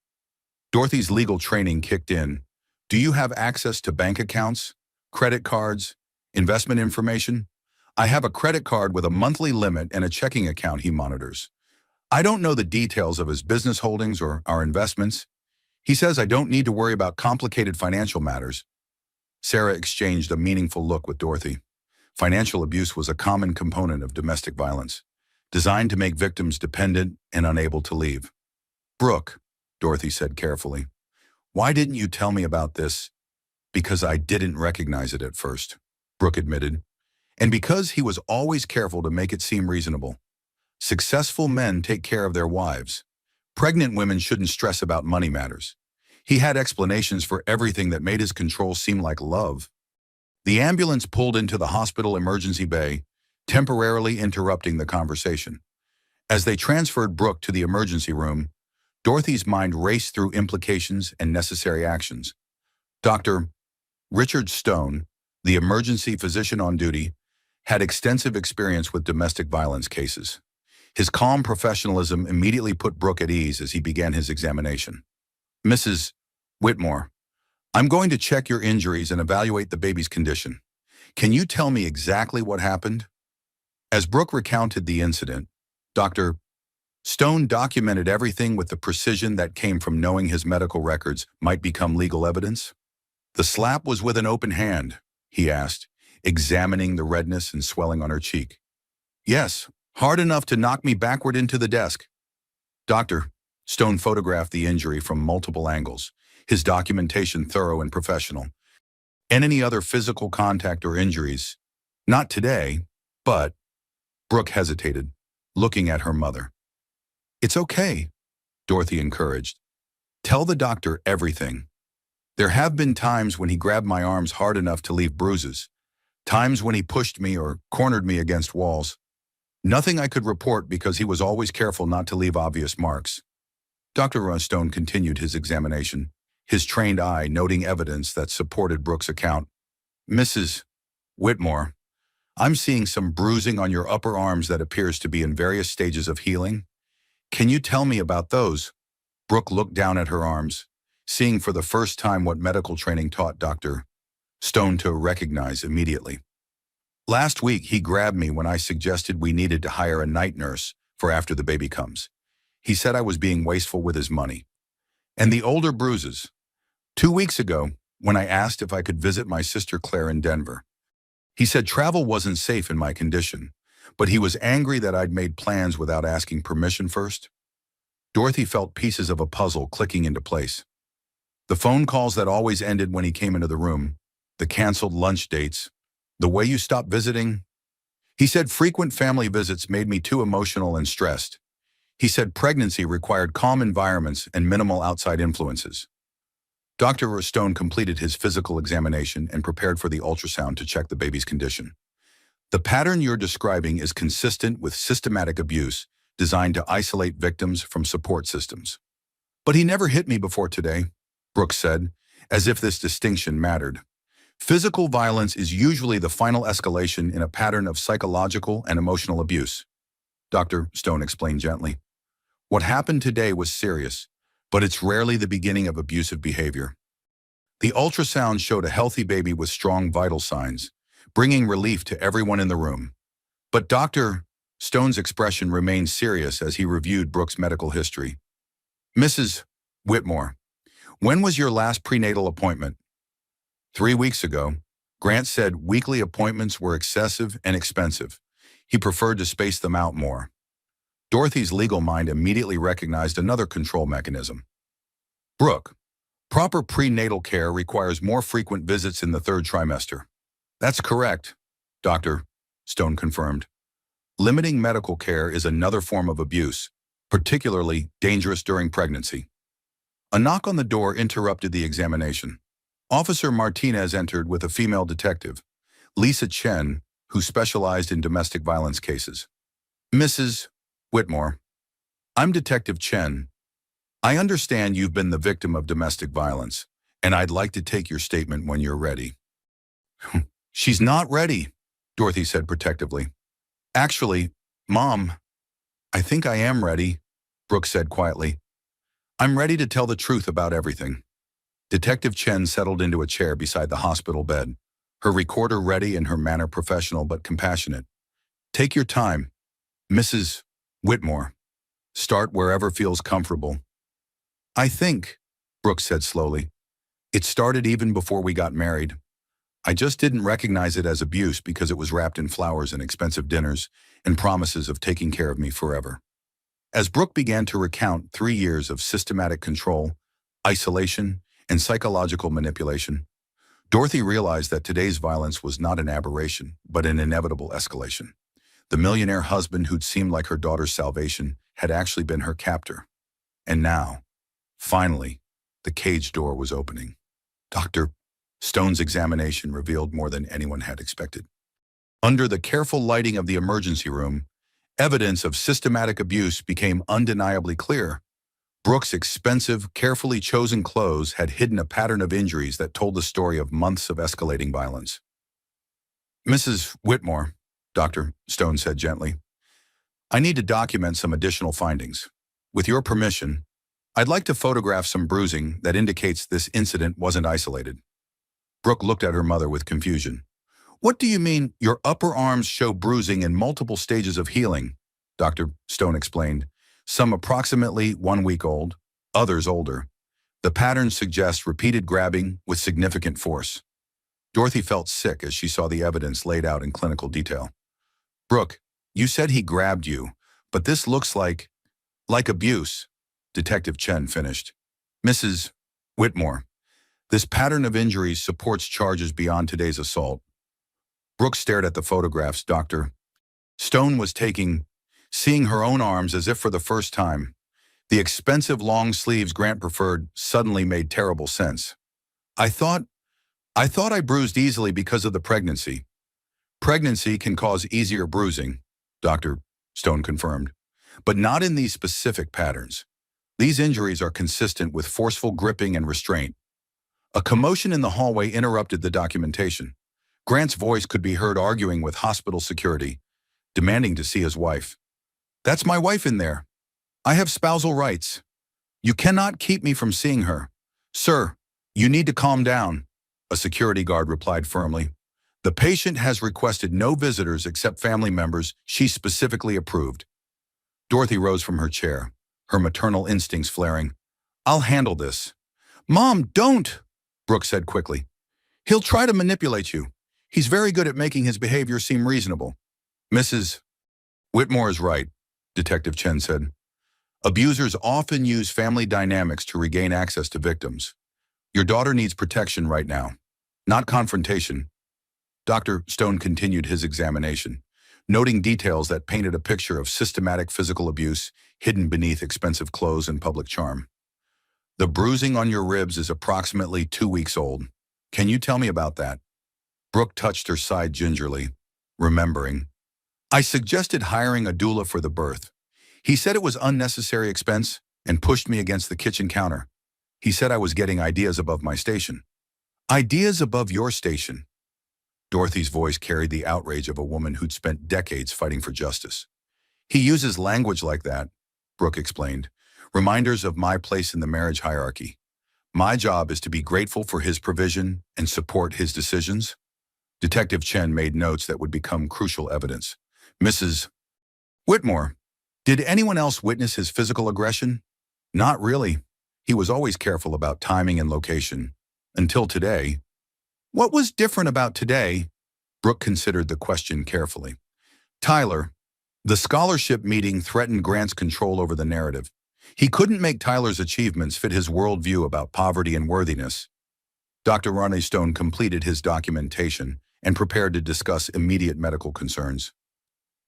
Dorothy's legal training kicked in. Do you have access to bank accounts, credit cards, investment information? I have a credit card with a monthly limit and a checking account he monitors. I don't know the details of his business holdings or our investments. He says I don't need to worry about complicated financial matters. Sarah exchanged a meaningful look with Dorothy. Financial abuse was a common component of domestic violence, designed to make victims dependent and unable to leave. Brooke, Dorothy said carefully, why didn't you tell me about this? Because I didn't recognize it at first, Brooke admitted. And because he was always careful to make it seem reasonable. Successful men take care of their wives. Pregnant women shouldn't stress about money matters. He had explanations for everything that made his control seem like love. The ambulance pulled into the hospital emergency bay, temporarily interrupting the conversation. As they transferred Brooke to the emergency room, Dorothy's mind raced through implications and necessary actions. Dr. Richard Stone, the emergency physician on duty, had extensive experience with domestic violence cases. His calm professionalism immediately put Brooke at ease as he began his examination. Mrs. Whitmore, I'm going to check your injuries and evaluate the baby's condition. Can you tell me exactly what happened? As Brooke recounted the incident, Dr. Stone documented everything with the precision that came from knowing his medical records might become legal evidence. The slap was with an open hand, he asked, examining the redness and swelling on her cheek. Yes, hard enough to knock me backward into the desk. Dr. Stone photographed the injury from multiple angles, his documentation thorough and professional. And any other physical contact or injuries? Not today, but... Brooke hesitated, looking at her mother. It's okay, Dorothy encouraged. Tell the doctor everything. There have been times when he grabbed my arms hard enough to leave bruises, times when he pushed me or cornered me against walls. Nothing I could report because he was always careful not to leave obvious marks. Dr. Stone continued his examination, his trained eye noting evidence that supported Brooke's account. Mrs. Whitmore, I'm seeing some bruising on your upper arms that appears to be in various stages of healing. Can you tell me about those? Brooke looked down at her arms, seeing for the first time what medical training taught Dr. Stone to recognize immediately. Last week, he grabbed me when I suggested we needed to hire a night nurse for after the baby comes. He said I was being wasteful with his money. And the older bruises. 2 weeks ago, when I asked if I could visit my sister Claire in Denver, he said travel wasn't safe in my condition, but he was angry that I'd made plans without asking permission first. Dorothy felt pieces of a puzzle clicking into place. The phone calls that always ended when he came into the room, the canceled lunch dates, the way you stopped visiting. He said frequent family visits made me too emotional and stressed. He said pregnancy required calm environments and minimal outside influences. Dr. Stone completed his physical examination and prepared for the ultrasound to check the baby's condition. The pattern you're describing is consistent with systematic abuse designed to isolate victims from support systems. But he never hit me before today, Brooks said, as if this distinction mattered. Physical violence is usually the final escalation in a pattern of psychological and emotional abuse. Dr. Stone explained gently. What happened today was serious, but it's rarely the beginning of abusive behavior. The ultrasound showed a healthy baby with strong vital signs, bringing relief to everyone in the room. But Dr. Stone's expression remained serious as he reviewed Brooks' medical history. Mrs. Whitmore, when was your last prenatal appointment? 3 weeks ago. Grant said weekly appointments were excessive and expensive. He preferred to space them out more. Dorothy's legal mind immediately recognized another control mechanism. Brooke, proper prenatal care requires more frequent visits in the 3rd trimester. That's correct, Dr. Stone confirmed. Limiting medical care is another form of abuse, particularly dangerous during pregnancy. A knock on the door interrupted the examination. Officer Martinez entered with a female detective, Lisa Chen, who specialized in domestic violence cases. Mrs. Whitmore, I'm Detective Chen. I understand you've been the victim of domestic violence, and I'd like to take your statement when you're ready. She's not ready, Dorothy said protectively. Actually, Mom, I think I am ready, Brooke said quietly. I'm ready to tell the truth about everything. Detective Chen settled into a chair beside the hospital bed, her recorder ready and her manner professional but compassionate. Take your time, Mrs. Whitmore. Start wherever feels comfortable. I think, Brooke said slowly, it started even before we got married. I just didn't recognize it as abuse because it was wrapped in flowers and expensive dinners and promises of taking care of me forever. As Brooke began to recount 3 years of systematic control, isolation, and psychological manipulation, Dorothy realized that today's violence was not an aberration, but an inevitable escalation. The millionaire husband who'd seemed like her daughter's salvation had actually been her captor. And now, finally, the cage door was opening. Dr. Stone's examination revealed more than anyone had expected. Under the careful lighting of the emergency room, evidence of systematic abuse became undeniably clear. Brooke's expensive, carefully chosen clothes had hidden a pattern of injuries that told the story of months of escalating violence. Mrs. Whitmore, Dr. Stone said gently, I need to document some additional findings. With your permission, I'd like to photograph some bruising that indicates this incident wasn't isolated. Brooke looked at her mother with confusion. What do you mean your upper arms show bruising in multiple stages of healing? Dr. Stone explained. Some approximately 1 week old, others older. The pattern suggests repeated grabbing with significant force. Dorothy felt sick as she saw the evidence laid out in clinical detail. Brooke, you said he grabbed you, but this looks like abuse, Detective Chen finished. Mrs. Whitmore, this pattern of injuries supports charges beyond today's assault. Brooke stared at the photographs Dr. Stone was taking, seeing her own arms as if for the first time. The expensive long sleeves Grant preferred suddenly made terrible sense. I thought I bruised easily because of the pregnancy. Pregnancy can cause easier bruising, Dr. Stone confirmed, but not in these specific patterns. These injuries are consistent with forceful gripping and restraint. A commotion in the hallway interrupted the documentation. Grant's voice could be heard arguing with hospital security, demanding to see his wife. That's my wife in there. I have spousal rights. You cannot keep me from seeing her. Sir, you need to calm down, a security guard replied firmly. The patient has requested no visitors except family members she specifically approved. Dorothy rose from her chair, her maternal instincts flaring. I'll handle this. Mom, don't, Brooke said quickly. He'll try to manipulate you. He's very good at making his behavior seem reasonable. Mrs. Whitmore is right, Detective Chen said. Abusers often use family dynamics to regain access to victims. Your daughter needs protection right now, not confrontation. Dr. Stone continued his examination, noting details that painted a picture of systematic physical abuse hidden beneath expensive clothes and public charm. The bruising on your ribs is approximately 2 weeks old. Can you tell me about that? Brooke touched her side gingerly, remembering. I suggested hiring a doula for the birth. He said it was unnecessary expense and pushed me against the kitchen counter. He said I was getting ideas above my station. Ideas above your station. Dorothy's voice carried the outrage of a woman who'd spent decades fighting for justice. He uses language like that, Brooke explained, reminders of my place in the marriage hierarchy. My job is to be grateful for his provision and support his decisions. Detective Chen made notes that would become crucial evidence. Mrs. Whitmore, did anyone else witness his physical aggression? Not really. He was always careful about timing and location. Until today. What was different about today? Brooke considered the question carefully. Tyler, the scholarship meeting threatened Grant's control over the narrative. He couldn't make Tyler's achievements fit his worldview about poverty and worthiness. Dr. Ronnie Stone completed his documentation and prepared to discuss immediate medical concerns.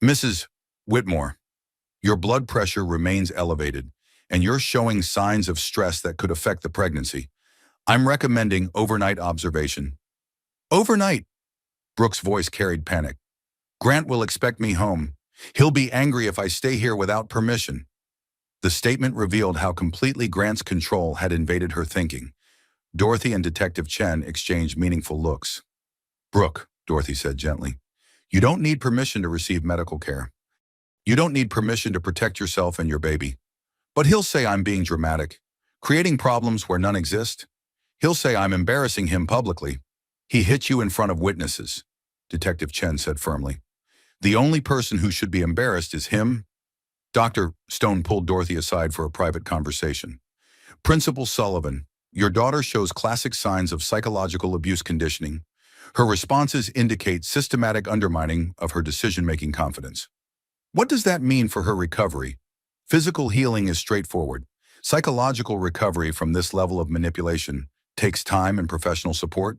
Mrs. Whitmore, your blood pressure remains elevated, and you're showing signs of stress that could affect the pregnancy. I'm recommending overnight observation. Overnight, Brooke's voice carried panic. Grant will expect me home. He'll be angry if I stay here without permission. The statement revealed how completely Grant's control had invaded her thinking. Dorothy and Detective Chen exchanged meaningful looks. Brooke, Dorothy said gently, you don't need permission to receive medical care. You don't need permission to protect yourself and your baby. But he'll say I'm being dramatic, creating problems where none exist. He'll say I'm embarrassing him publicly. He hit you in front of witnesses, Detective Chen said firmly. The only person who should be embarrassed is him. Dr. Stone pulled Dorothy aside for a private conversation. Principal Sullivan, your daughter shows classic signs of psychological abuse conditioning. Her responses indicate systematic undermining of her decision-making confidence. What does that mean for her recovery? Physical healing is straightforward. Psychological recovery from this level of manipulation takes time and professional support.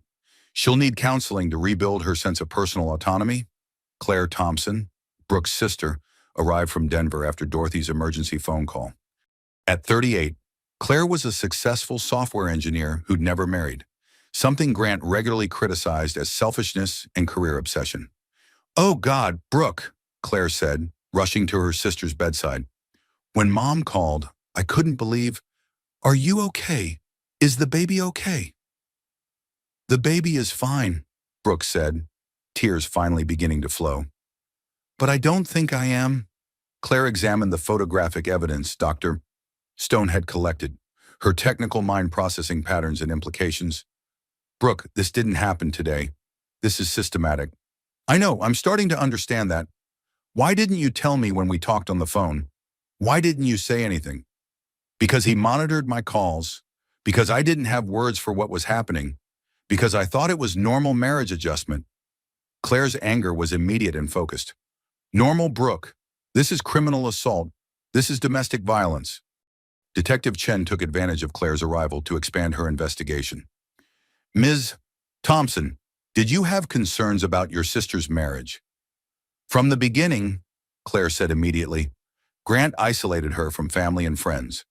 She'll need counseling to rebuild her sense of personal autonomy. Claire Thompson, Brooke's sister, arrived from Denver after Dorothy's emergency phone call. At 38, Claire was a successful software engineer who'd never married, something Grant regularly criticized as selfishness and career obsession. Oh God, Brooke, Claire said, rushing to her sister's bedside. When Mom called, I couldn't believe. Are you okay? Is the baby okay? The baby is fine, Brooke said, tears finally beginning to flow. But I don't think I am. Claire examined the photographic evidence Dr. Stone had collected, her technical mind processing patterns and implications. Brooke, this didn't happen today. This is systematic. I know, I'm starting to understand that. Why didn't you tell me when we talked on the phone? Why didn't you say anything? Because he monitored my calls, because I didn't have words for what was happening, because I thought it was normal marriage adjustment. Claire's anger was immediate and focused. Normal, Brooke. This is criminal assault. This is domestic violence. Detective Chen took advantage of Claire's arrival to expand her investigation. Ms. Thompson, did you have concerns about your sister's marriage? From the beginning, Claire said immediately, Grant isolated her from family and friends.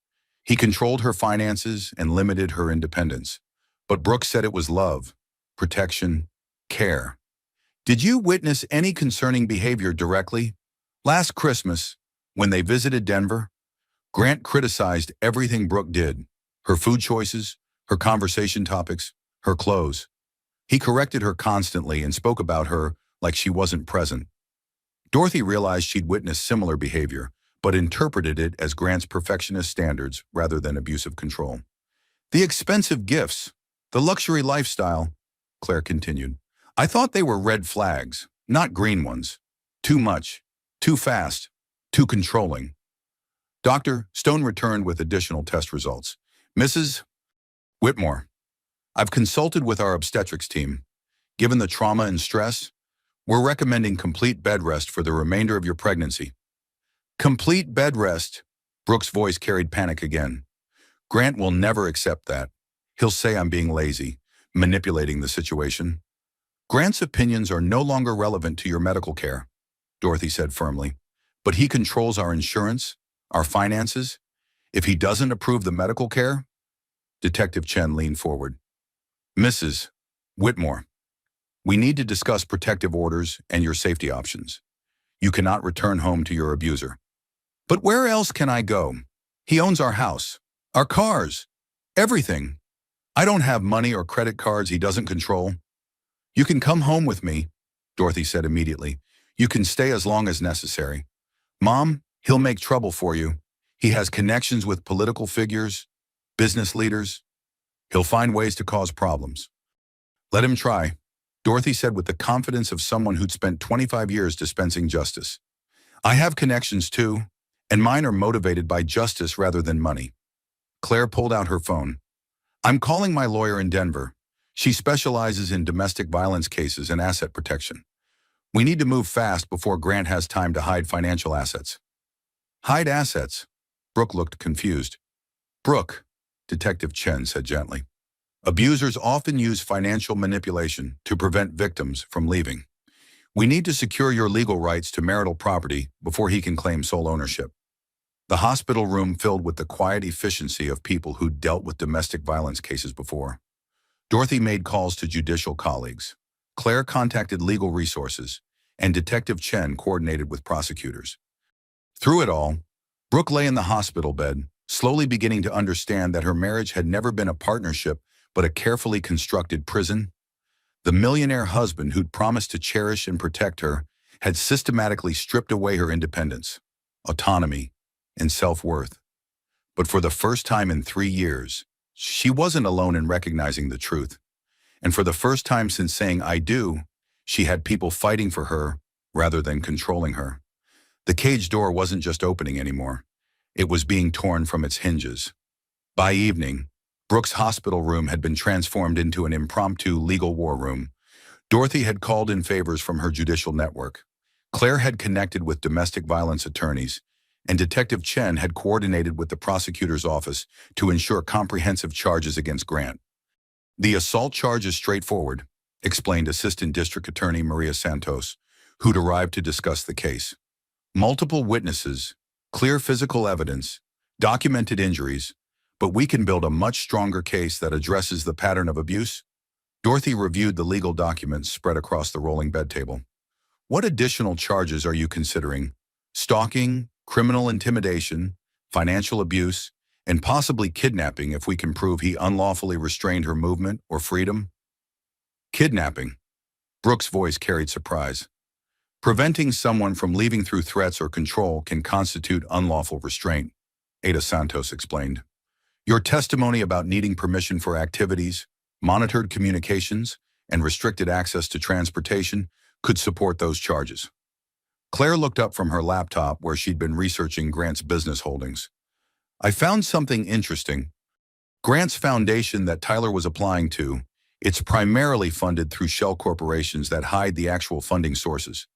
He controlled her finances and limited her independence. But Brooke said it was love, protection, care. Did you witness any concerning behavior directly? Last Christmas, when they visited Denver, Grant criticized everything Brooke did, her food choices, her conversation topics, her clothes. He corrected her constantly and spoke about her like she wasn't present. Dorothy realized she'd witnessed similar behavior, but interpreted it as Grant's perfectionist standards rather than abusive control. The expensive gifts, the luxury lifestyle, Claire continued. I thought they were red flags, not green ones. Too much, too fast, too controlling. Dr. Stone returned with additional test results. Mrs. Whitmore, I've consulted with our obstetrics team. Given the trauma and stress, we're recommending complete bed rest for the remainder of your pregnancy. Complete bed rest, Brooke's voice carried panic again. Grant will never accept that. He'll say I'm being lazy, manipulating the situation. Grant's opinions are no longer relevant to your medical care, Dorothy said firmly. But he controls our insurance, our finances. If he doesn't approve the medical care, Detective Chen leaned forward. Mrs. Whitmore, we need to discuss protective orders and your safety options. You cannot return home to your abuser. But where else can I go? He owns our house, our cars, everything. I don't have money or credit cards he doesn't control. You can come home with me, Dorothy said immediately. You can stay as long as necessary. Mom, he'll make trouble for you. He has connections with political figures, business leaders. He'll find ways to cause problems. Let him try, Dorothy said with the confidence of someone who'd spent 25 years dispensing justice. I have connections too, and mine are motivated by justice rather than money. Claire pulled out her phone. I'm calling my lawyer in Denver. She specializes in domestic violence cases and asset protection. We need to move fast before Grant has time to hide financial assets. Hide assets? Brooke looked confused. Brooke, Detective Chen said gently. Abusers often use financial manipulation to prevent victims from leaving. We need to secure your legal rights to marital property before he can claim sole ownership. The hospital room filled with the quiet efficiency of people who'd dealt with domestic violence cases before. Dorothy made calls to judicial colleagues. Claire contacted legal resources, and Detective Chen coordinated with prosecutors. Through it all, Brooke lay in the hospital bed, slowly beginning to understand that her marriage had never been a partnership but a carefully constructed prison. The millionaire husband who'd promised to cherish and protect her had systematically stripped away her independence, autonomy, and self-worth. But for the first time in 3 years, she wasn't alone in recognizing the truth. And for the first time since saying "I do," she had people fighting for her rather than controlling her. The cage door wasn't just opening anymore. It was being torn from its hinges. By evening, Brooke's hospital room had been transformed into an impromptu legal war room. Dorothy had called in favors from her judicial network. Claire had connected with domestic violence attorneys, and Detective Chen had coordinated with the prosecutor's office to ensure comprehensive charges against Grant. "The assault charge is straightforward," explained Assistant District Attorney Maria Santos, who'd arrived to discuss the case. "Multiple witnesses, clear physical evidence, documented injuries, but we can build a much stronger case that addresses the pattern of abuse." Dorothy reviewed the legal documents spread across the rolling bed table. "What additional charges are you considering? Stalking, criminal intimidation, financial abuse, and possibly kidnapping if we can prove he unlawfully restrained her movement or freedom?" "Kidnapping." Brooke's voice carried surprise. "Preventing someone from leaving through threats or control can constitute unlawful restraint," Ada Santos explained. "Your testimony about needing permission for activities, monitored communications, and restricted access to transportation could support those charges." Claire looked up from her laptop where she'd been researching Grant's business holdings. "I found something interesting. Grant's foundation that Tyler was applying to, it's primarily funded through shell corporations that hide the actual funding sources."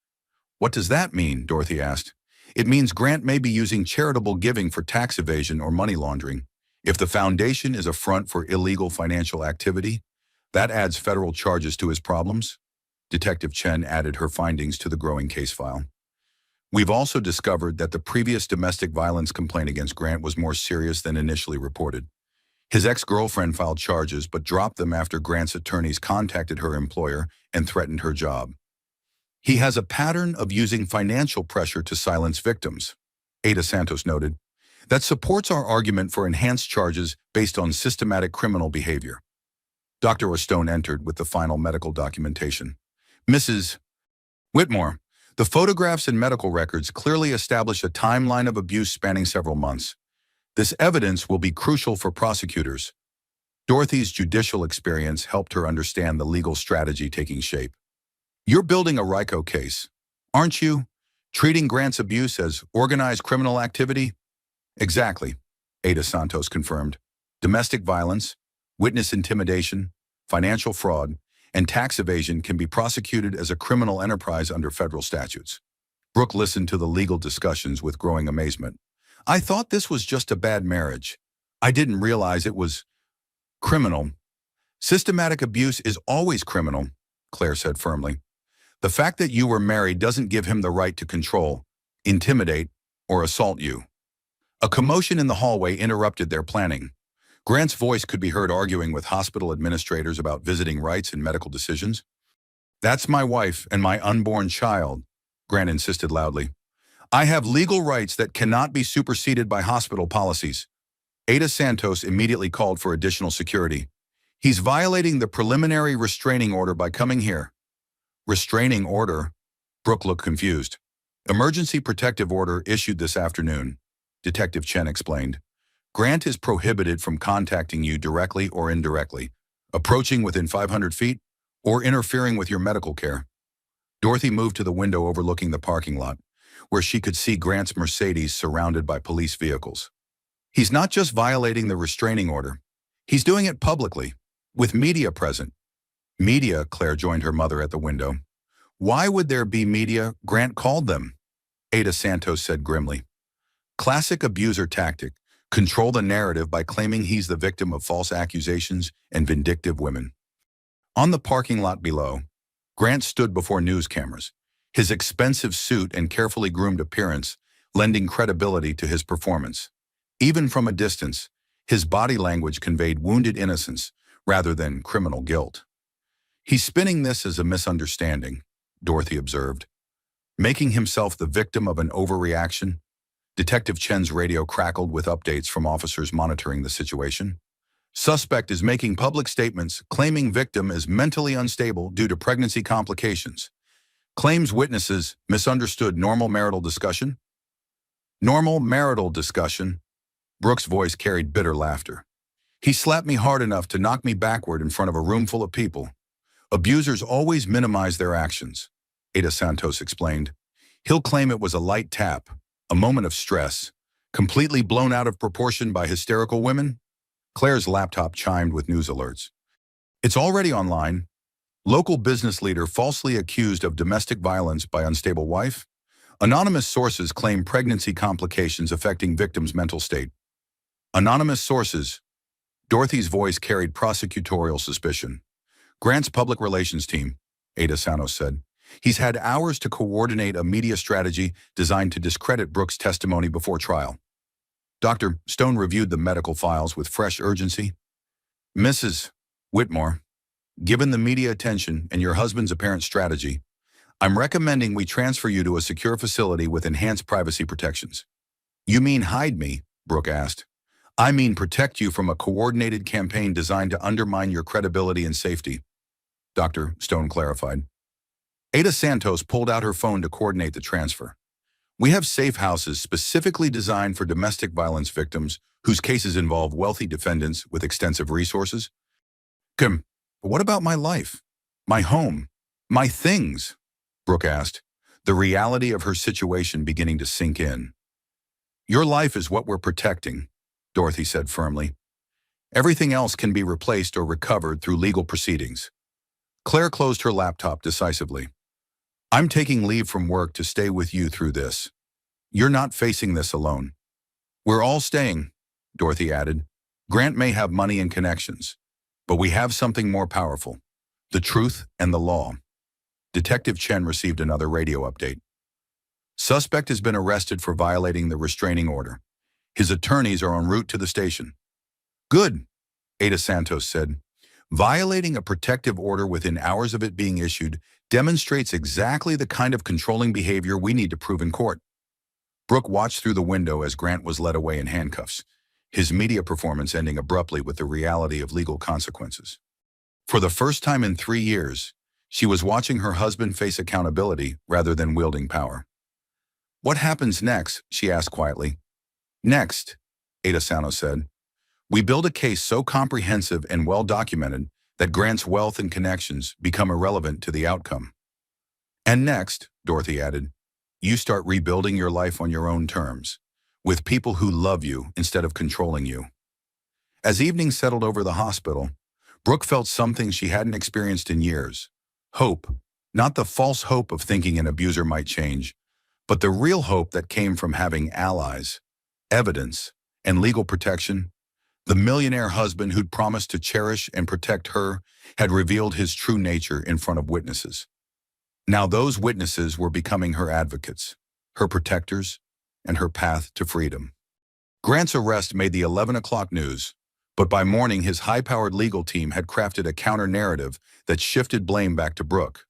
"What does that mean?" Dorothy asked. "It means Grant may be using charitable giving for tax evasion or money laundering. If the foundation is a front for illegal financial activity, that adds federal charges to his problems." Detective Chen added her findings to the growing case file. "We've also discovered that the previous domestic violence complaint against Grant was more serious than initially reported. His ex-girlfriend filed charges but dropped them after Grant's attorneys contacted her employer and threatened her job. He has a pattern of using financial pressure to silence victims," Ada Santos noted. "That supports our argument for enhanced charges based on systematic criminal behavior." Dr. Orstone entered with the final medical documentation. "Mrs. Whitmore, the photographs and medical records clearly establish a timeline of abuse spanning several months. This evidence will be crucial for prosecutors." Dorothy's judicial experience helped her understand the legal strategy taking shape. "You're building a RICO case, aren't you? Treating Grant's abuse as organized criminal activity?" "Exactly," Ada Santos confirmed. "Domestic violence, witness intimidation, financial fraud, and tax evasion can be prosecuted as a criminal enterprise under federal statutes." Brooke listened to the legal discussions with growing amazement. "I thought this was just a bad marriage. I didn't realize it was criminal." "Systematic abuse is always criminal," Claire said firmly. "The fact that you were married doesn't give him the right to control, intimidate, or assault you." A commotion in the hallway interrupted their planning. Grant's voice could be heard arguing with hospital administrators about visiting rights and medical decisions. "That's my wife and my unborn child," Grant insisted loudly. "I have legal rights that cannot be superseded by hospital policies." Ada Santos immediately called for additional security. "He's violating the preliminary restraining order by coming here." "Restraining order?" Brooke looked confused. "Emergency protective order issued this afternoon," Detective Chen explained. "Grant is prohibited from contacting you directly or indirectly, approaching within 500 feet, or interfering with your medical care." Dorothy moved to the window overlooking the parking lot, where she could see Grant's Mercedes surrounded by police vehicles. "He's not just violating the restraining order. He's doing it publicly, with media present." "Media?" Claire joined her mother at the window. "Why would there be media? Grant called them," Ada Santos said grimly. "Classic abuser tactic. Control the narrative by claiming he's the victim of false accusations and vindictive women." On the parking lot below, Grant stood before news cameras, his expensive suit and carefully groomed appearance lending credibility to his performance. Even from a distance, his body language conveyed wounded innocence, rather than criminal guilt. He's spinning this as a misunderstanding, Dorothy observed, making himself the victim of an overreaction. Detective Chen's radio crackled with updates from officers monitoring the situation. Suspect is making public statements claiming victim is mentally unstable due to pregnancy complications. Claims witnesses misunderstood normal marital discussion. Normal marital discussion. Brooks' voice carried bitter laughter. He slapped me hard enough to knock me backward in front of a room full of people. Abusers always minimize their actions, Ada Santos explained. He'll claim it was a light tap, a moment of stress, completely blown out of proportion by hysterical women. Claire's laptop chimed with news alerts. It's already online. Local business leader falsely accused of domestic violence by unstable wife. Anonymous sources claim pregnancy complications affecting victim's mental state. Anonymous sources. Dorothy's voice carried prosecutorial suspicion. Grant's public relations team, Ada Santos said. He's had hours to coordinate a media strategy designed to discredit Brooks' testimony before trial. Dr. Stone reviewed the medical files with fresh urgency. Mrs. Whitmore, given the media attention and your husband's apparent strategy, I'm recommending we transfer you to a secure facility with enhanced privacy protections. You mean hide me? Brooke asked. I mean protect you from a coordinated campaign designed to undermine your credibility and safety, Dr. Stone clarified. Ada Santos pulled out her phone to coordinate the transfer. We have safe houses specifically designed for domestic violence victims whose cases involve wealthy defendants with extensive resources. Kim, what about my life? My home? My things? Brooke asked, the reality of her situation beginning to sink in. Your life is what we're protecting, Dorothy said firmly. Everything else can be replaced or recovered through legal proceedings. Claire closed her laptop decisively. I'm taking leave from work to stay with you through this. You're not facing this alone. We're all staying, Dorothy added. Grant may have money and connections, but we have something more powerful, the truth and the law. Detective Chen received another radio update. Suspect has been arrested for violating the restraining order. His attorneys are en route to the station. Good, Ada Santos said. Violating a protective order within hours of it being issued demonstrates exactly the kind of controlling behavior we need to prove in court. Brooke watched through the window as Grant was led away in handcuffs, his media performance ending abruptly with the reality of legal consequences. For the first time in 3 years, she was watching her husband face accountability rather than wielding power. What happens next? She asked quietly. Next, Ada Santos said, we build a case so comprehensive and well-documented that Grant's wealth and connections become irrelevant to the outcome. And next, Dorothy added, you start rebuilding your life on your own terms, with people who love you instead of controlling you. As evening settled over the hospital, Brooke felt something she hadn't experienced in years. Hope, not the false hope of thinking an abuser might change, but the real hope that came from having allies, evidence, and legal protection. The millionaire husband who'd promised to cherish and protect her had revealed his true nature in front of witnesses. Now those witnesses were becoming her advocates, her protectors, and her path to freedom. Grant's arrest made the 11 o'clock news, but by morning his high-powered legal team had crafted a counter-narrative that shifted blame back to Brooke.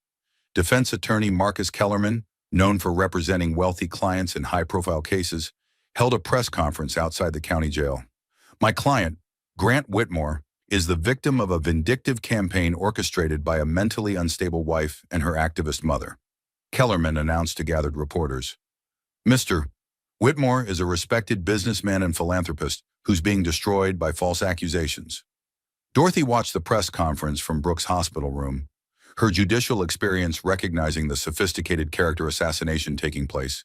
Defense attorney Marcus Kellerman, known for representing wealthy clients in high-profile cases, held a press conference outside the county jail. My client, Grant Whitmore, is the victim of a vindictive campaign orchestrated by a mentally unstable wife and her activist mother, Kellerman announced to gathered reporters. Mr. Whitmore is a respected businessman and philanthropist who's being destroyed by false accusations. Dorothy watched the press conference from Brooke's hospital room, her judicial experience recognizing the sophisticated character assassination taking place.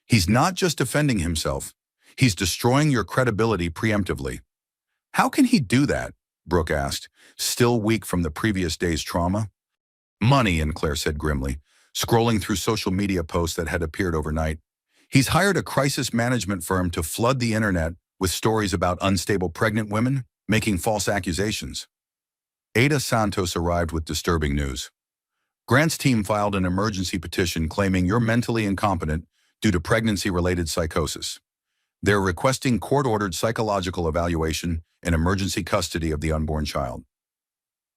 He's not just defending himself, he's destroying your credibility preemptively. How can he do that? Brooke asked, still weak from the previous day's trauma. Money, and Claire said grimly, scrolling through social media posts that had appeared overnight. He's hired a crisis management firm to flood the internet with stories about unstable pregnant women making false accusations. Ada Santos arrived with disturbing news. Grant's team filed an emergency petition claiming you're mentally incompetent due to pregnancy-related psychosis. They're requesting court-ordered psychological evaluation and emergency custody of the unborn child.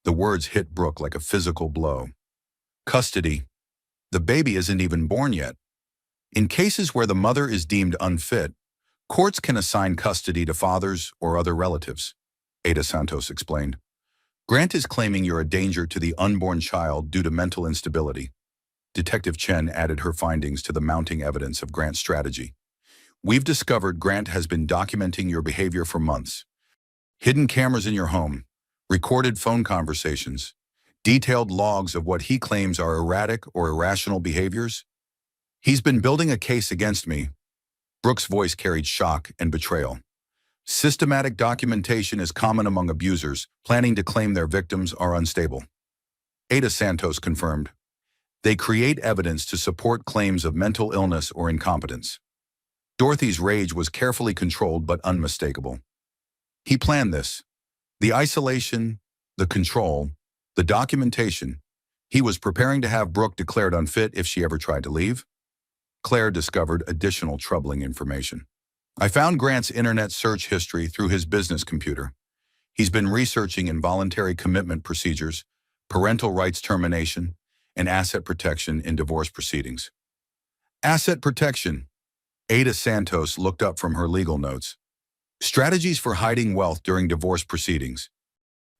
The words hit Brooke like a physical blow. Custody. The baby isn't even born yet. In cases where the mother is deemed unfit, courts can assign custody to fathers or other relatives, Ada Santos explained. Grant is claiming you're a danger to the unborn child due to mental instability. Detective Chen added her findings to the mounting evidence of Grant's strategy. We've discovered Grant has been documenting your behavior for months. Hidden cameras in your home, recorded phone conversations, detailed logs of what he claims are erratic or irrational behaviors. He's been building a case against me. Brooke's voice carried shock and betrayal. Systematic documentation is common among abusers planning to claim their victims are unstable. Ada Santos confirmed. They create evidence to support claims of mental illness or incompetence. Dorothy's rage was carefully controlled but unmistakable. He planned this. The isolation, the control, the documentation. He was preparing to have Brooke declared unfit if she ever tried to leave. Claire discovered additional troubling information. I found Grant's internet search history through his business computer. He's been researching involuntary commitment procedures, parental rights termination, and asset protection in divorce proceedings. Asset protection. Ada Santos looked up from her legal notes. Strategies for hiding wealth during divorce proceedings.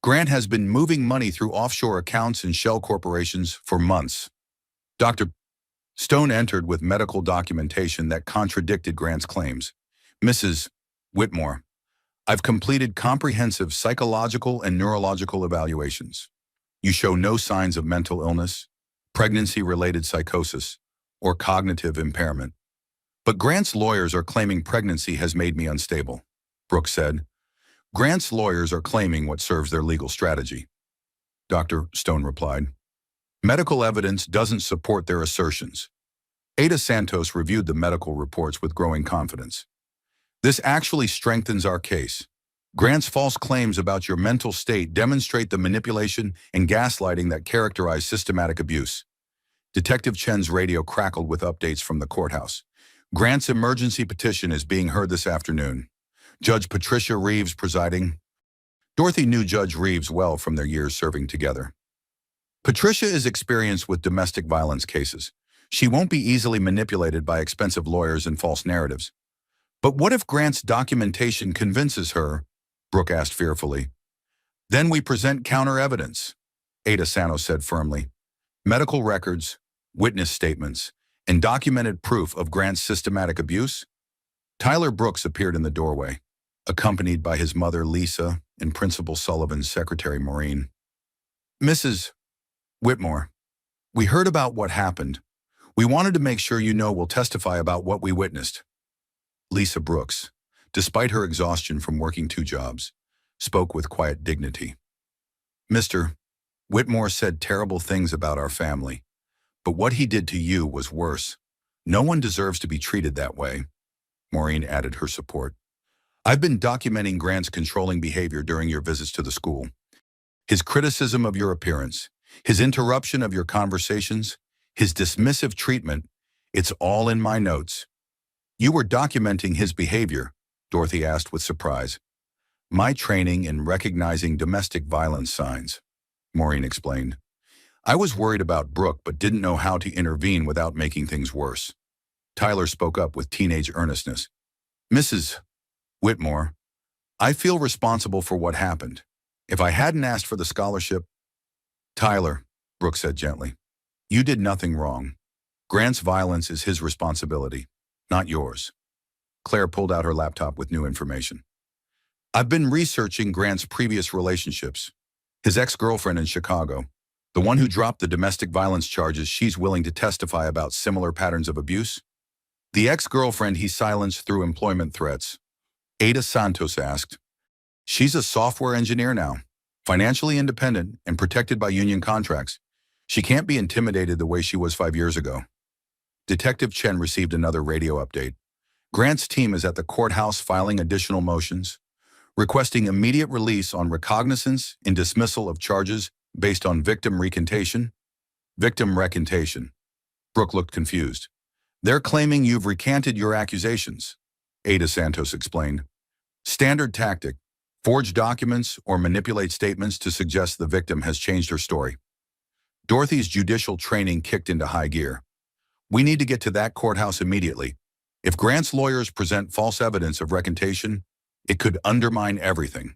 Grant has been moving money through offshore accounts and shell corporations for months. Dr. Stone entered with medical documentation that contradicted Grant's claims. Mrs. Whitmore, I've completed comprehensive psychological and neurological evaluations. You show no signs of mental illness, pregnancy-related psychosis, or cognitive impairment. But Grant's lawyers are claiming pregnancy has made me unstable, Brooke said. Grant's lawyers are claiming what serves their legal strategy. Dr. Stone replied. Medical evidence doesn't support their assertions. Ada Santos reviewed the medical reports with growing confidence. This actually strengthens our case. Grant's false claims about your mental state demonstrate the manipulation and gaslighting that characterize systematic abuse. Detective Chen's radio crackled with updates from the courthouse. Grant's emergency petition is being heard this afternoon. Judge Patricia Reeves presiding. Dorothy knew Judge Reeves well from their years serving together. Patricia is experienced with domestic violence cases. She won't be easily manipulated by expensive lawyers and false narratives. But what if Grant's documentation convinces her? Brooke asked fearfully. Then we present counter-evidence, Ada Santos said firmly. Medical records, witness statements, and documented proof of Grant's systematic abuse? Tyler Brooks appeared in the doorway, accompanied by his mother Lisa and Principal Sullivan's secretary Maureen. Mrs. Whitmore, we heard about what happened. We wanted to make sure you know we'll testify about what we witnessed. Lisa Brooks, despite her exhaustion from working 2 jobs, spoke with quiet dignity. Mr. Whitmore said terrible things about our family, but what he did to you was worse. No one deserves to be treated that way. Maureen added her support. I've been documenting Grant's controlling behavior during your visits to the school. His criticism of your appearance, his interruption of your conversations, his dismissive treatment, it's all in my notes. You were documenting his behavior, Dorothy asked with surprise. My training in recognizing domestic violence signs, Maureen explained. I was worried about Brooke but didn't know how to intervene without making things worse. Tyler spoke up with teenage earnestness. Mrs. Whitmore, I feel responsible for what happened. If I hadn't asked for the scholarship... Tyler, Brooke said gently, you did nothing wrong. Grant's violence is his responsibility, not yours. Claire pulled out her laptop with new information. I've been researching Grant's previous relationships. His ex-girlfriend in Chicago, the one who dropped the domestic violence charges, she's willing to testify about similar patterns of abuse. The ex-girlfriend he silenced through employment threats. Ada Santos asked. She's a software engineer now, financially independent and protected by union contracts. She can't be intimidated the way she was 5 years ago. Detective Chen received another radio update. Grant's team is at the courthouse filing additional motions, requesting immediate release on recognizance and dismissal of charges based on victim recantation. Victim recantation. Brooke looked confused. They're claiming you've recanted your accusations, Ada Santos explained. Standard tactic. forge documents, or manipulate statements to suggest the victim has changed her story. Dorothy's judicial training kicked into high gear. We need to get to that courthouse immediately. If Grant's lawyers present false evidence of recantation, it could undermine everything.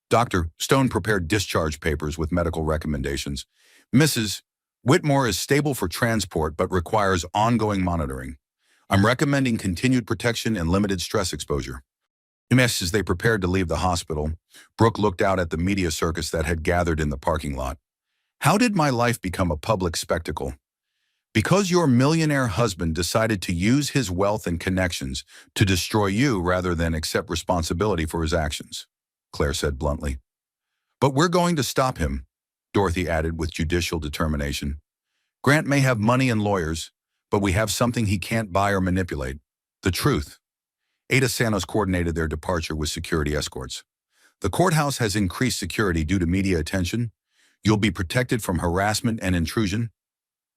Dr. Stone prepared discharge papers with medical recommendations. Mrs. Whitmore is stable for transport but requires ongoing monitoring. I'm recommending continued protection and limited stress exposure. As they prepared to leave the hospital, Brooke looked out at the media circus that had gathered in the parking lot. How did my life become a public spectacle? Because your millionaire husband decided to use his wealth and connections to destroy you rather than accept responsibility for his actions, Claire said bluntly. But we're going to stop him, Dorothy added with judicial determination. Grant may have money and lawyers, but we have something he can't buy or manipulate: the truth. Ada Santos coordinated their departure with security escorts. The courthouse has increased security due to media attention. You'll be protected from harassment and intrusion.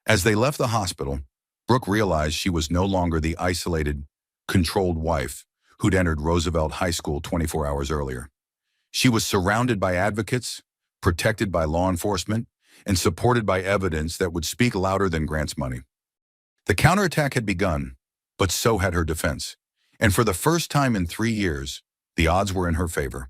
As they left the hospital, Brooke realized she was no longer the isolated, controlled wife who'd entered Roosevelt High School 24 hours earlier. She was surrounded by advocates, protected by law enforcement, and supported by evidence that would speak louder than Grant's money. The counterattack had begun, but so had her defense. And for the first time in 3 years, the odds were in her favor.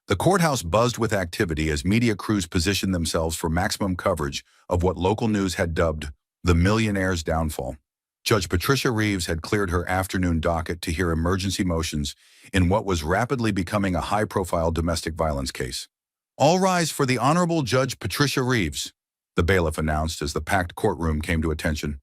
The courthouse buzzed with activity as media crews positioned themselves for maximum coverage of what local news had dubbed the Millionaire's downfall. Judge Patricia Reeves had cleared her afternoon docket to hear emergency motions in what was rapidly becoming a high-profile domestic violence case. All rise for the Honorable Judge Patricia Reeves, the bailiff announced as the packed courtroom came to attention.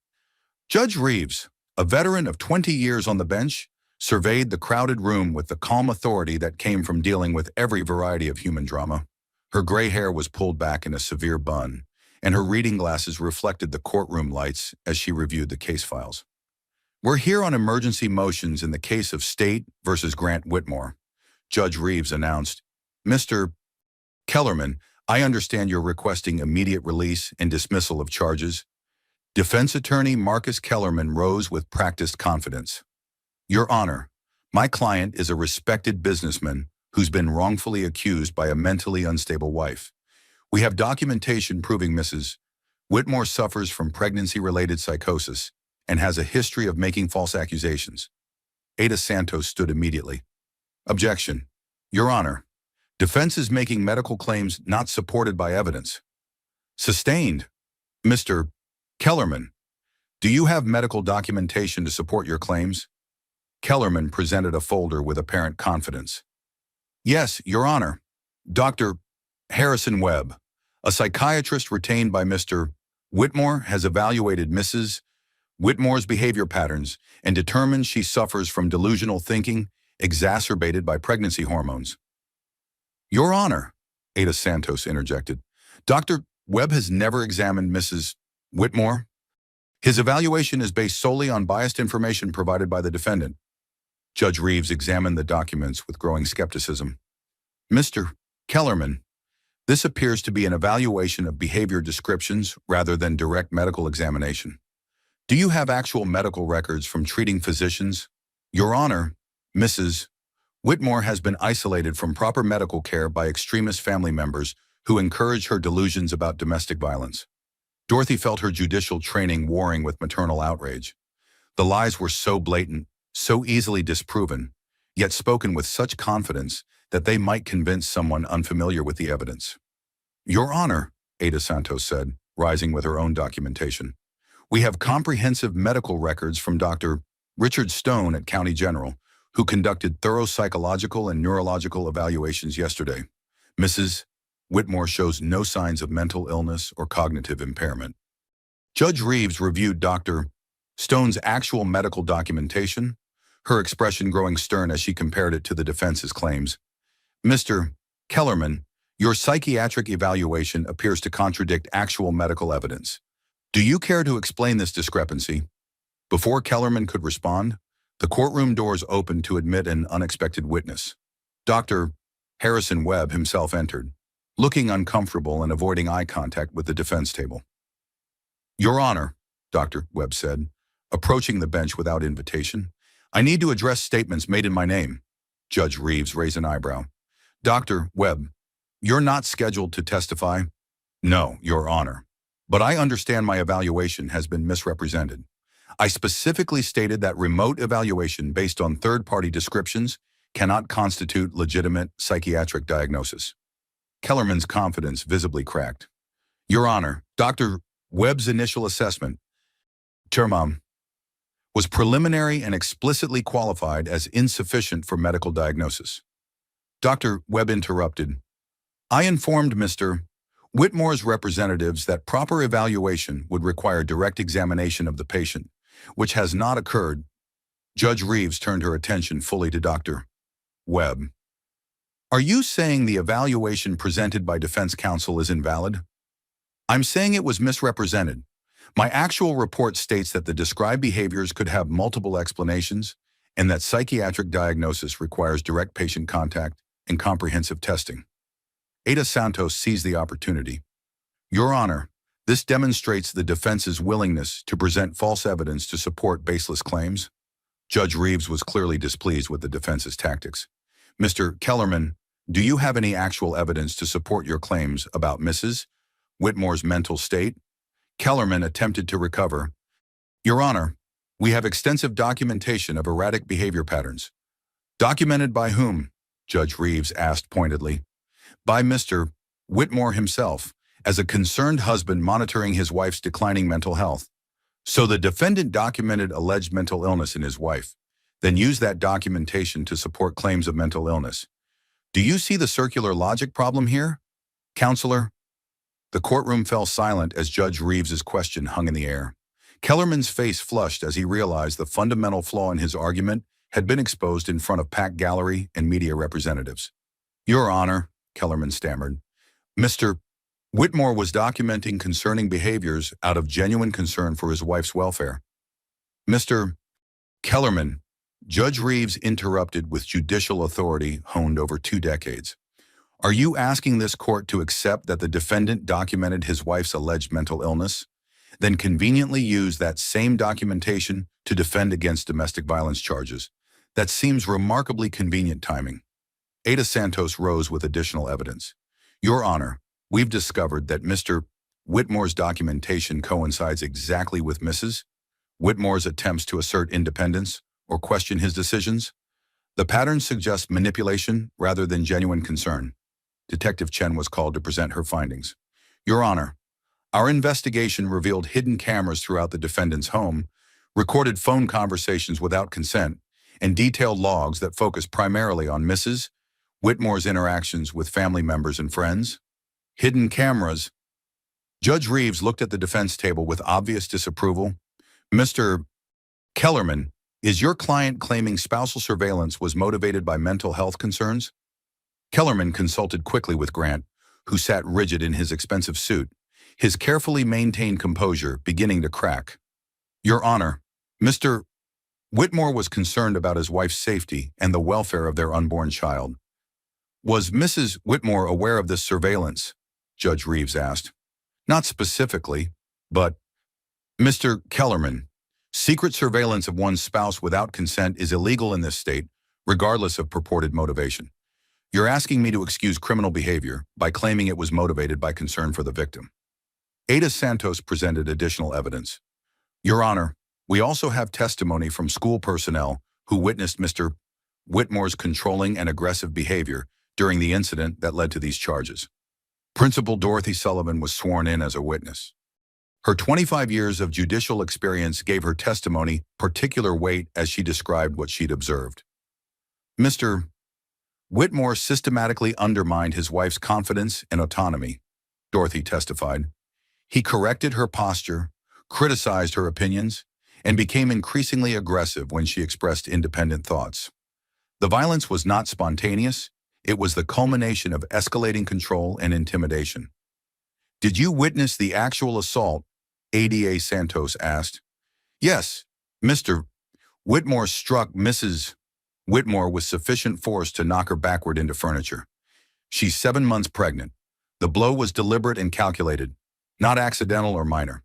Judge Reeves, a veteran of 20 years on the bench, surveyed the crowded room with the calm authority that came from dealing with every variety of human drama. Her gray hair was pulled back in a severe bun, and her reading glasses reflected the courtroom lights as she reviewed the case files. We're here on emergency motions in the case of State versus Grant Whitmore, Judge Reeves announced. Mr. Kellerman, I understand you're requesting immediate release and dismissal of charges. Defense attorney Marcus Kellerman rose with practiced confidence. Your Honor, my client is a respected businessman who's been wrongfully accused by a mentally unstable wife. We have documentation proving Mrs. Whitmore suffers from pregnancy-related psychosis and has a history of making false accusations. Ada Santos stood immediately. Objection. Your Honor, defense is making medical claims not supported by evidence. Sustained. Mr. Kellerman, do you have medical documentation to support your claims? Kellerman presented a folder with apparent confidence. Yes, Your Honor. Dr. Harrison Webb, a psychiatrist retained by Mr. Whitmore, has evaluated Mrs. Whitmore's behavior patterns and determined she suffers from delusional thinking exacerbated by pregnancy hormones. Your Honor, Ada Santos interjected, Dr. Webb has never examined Mrs. Whitmore. His evaluation is based solely on biased information provided by the defendant. Judge Reeves examined the documents with growing skepticism. Mr. Kellerman, this appears to be an evaluation of behavior descriptions rather than direct medical examination. Do you have actual medical records from treating physicians? Your Honor, Mrs. Whitmore has been isolated from proper medical care by extremist family members who encourage her delusions about domestic violence. Dorothy felt her judicial training warring with maternal outrage. The lies were so blatant, so easily disproven, yet spoken with such confidence that they might convince someone unfamiliar with the evidence. Your Honor, Ada Santos said, rising with her own documentation, we have comprehensive medical records from Dr. Richard Stone at County General, who conducted thorough psychological and neurological evaluations yesterday. Mrs. Whitmore shows no signs of mental illness or cognitive impairment. Judge Reeves reviewed Dr. Stone's actual medical documentation, her expression growing stern as she compared it to the defense's claims. Mr. Kellerman, your psychiatric evaluation appears to contradict actual medical evidence. Do you care to explain this discrepancy? Before Kellerman could respond, the courtroom doors opened to admit an unexpected witness. Dr. Harrison Webb himself entered, looking uncomfortable and avoiding eye contact with the defense table. Your Honor, Dr. Webb said, approaching the bench without invitation, I need to address statements made in my name. Judge Reeves raised an eyebrow. Dr. Webb, you're not scheduled to testify? No, Your Honor. But I understand my evaluation has been misrepresented. I specifically stated that remote evaluation based on third-party descriptions cannot constitute legitimate psychiatric diagnosis. Kellerman's confidence visibly cracked. Your Honor, Dr. Webb's initial assessment, term, was preliminary and explicitly qualified as insufficient for medical diagnosis. Dr. Webb interrupted. I informed Mr. Whitmore's representatives that proper evaluation would require direct examination of the patient, which has not occurred. Judge Reeves turned her attention fully to Dr. Webb. Are you saying the evaluation presented by defense counsel is invalid? I'm saying it was misrepresented. My actual report states that the described behaviors could have multiple explanations and that psychiatric diagnosis requires direct patient contact and comprehensive testing. Ada Santos seized the opportunity. Your Honor, this demonstrates the defense's willingness to present false evidence to support baseless claims. Judge Reeves was clearly displeased with the defense's tactics. Mr. Kellerman, do you have any actual evidence to support your claims about Mrs. Whitmore's mental state? Kellerman attempted to recover. Your Honor, we have extensive documentation of erratic behavior patterns. Documented by whom? Judge Reeves asked pointedly. By Mr. Whitmore himself, as a concerned husband monitoring his wife's declining mental health. So the defendant documented alleged mental illness in his wife, then used that documentation to support claims of mental illness. Do you see the circular logic problem here? Counselor? The courtroom fell silent as Judge Reeves's question hung in the air. Kellerman's face flushed as he realized the fundamental flaw in his argument had been exposed in front of packed gallery and media representatives. Your Honor, Kellerman stammered, Mr. Whitmore was documenting concerning behaviors out of genuine concern for his wife's welfare. Mr. Kellerman, Judge Reeves interrupted with judicial authority honed over 2 decades. Are you asking this court to accept that the defendant documented his wife's alleged mental illness, then conveniently used that same documentation to defend against domestic violence charges? That seems remarkably convenient timing. Ada Santos rose with additional evidence. Your Honor, we've discovered that Mr. Whitmore's documentation coincides exactly with Mrs. Whitmore's attempts to assert independence or question his decisions. The pattern suggests manipulation rather than genuine concern. Detective Chen was called to present her findings. Your Honor, our investigation revealed hidden cameras throughout the defendant's home, recorded phone conversations without consent, and detailed logs that focus primarily on Mrs. Whitmore's interactions with family members and friends. Hidden cameras. Judge Reeves looked at the defense table with obvious disapproval. Mr. Kellerman, is your client claiming spousal surveillance was motivated by mental health concerns? Kellerman consulted quickly with Grant, who sat rigid in his expensive suit, his carefully maintained composure beginning to crack. Your Honor, Mr. Whitmore was concerned about his wife's safety and the welfare of their unborn child. Was Mrs. Whitmore aware of this surveillance? Judge Reeves asked. Not specifically, but Mr. Kellerman, secret surveillance of one's spouse without consent is illegal in this state, regardless of purported motivation. You're asking me to excuse criminal behavior by claiming it was motivated by concern for the victim. Ada Santos presented additional evidence. Your Honor, we also have testimony from school personnel who witnessed Mr. Whitmore's controlling and aggressive behavior during the incident that led to these charges. Principal Dorothy Sullivan was sworn in as a witness. Her 25 years of judicial experience gave her testimony particular weight as she described what she'd observed. Mr. Whitmore systematically undermined his wife's confidence and autonomy, Dorothy testified. He corrected her posture, criticized her opinions, and became increasingly aggressive when she expressed independent thoughts. The violence was not spontaneous, it was the culmination of escalating control and intimidation. Did you witness the actual assault? Ada Santos asked. Yes, Mr. Whitmore struck Mrs. Whitmore with sufficient force to knock her backward into furniture. She's 7 months pregnant. The blow was deliberate and calculated, not accidental or minor.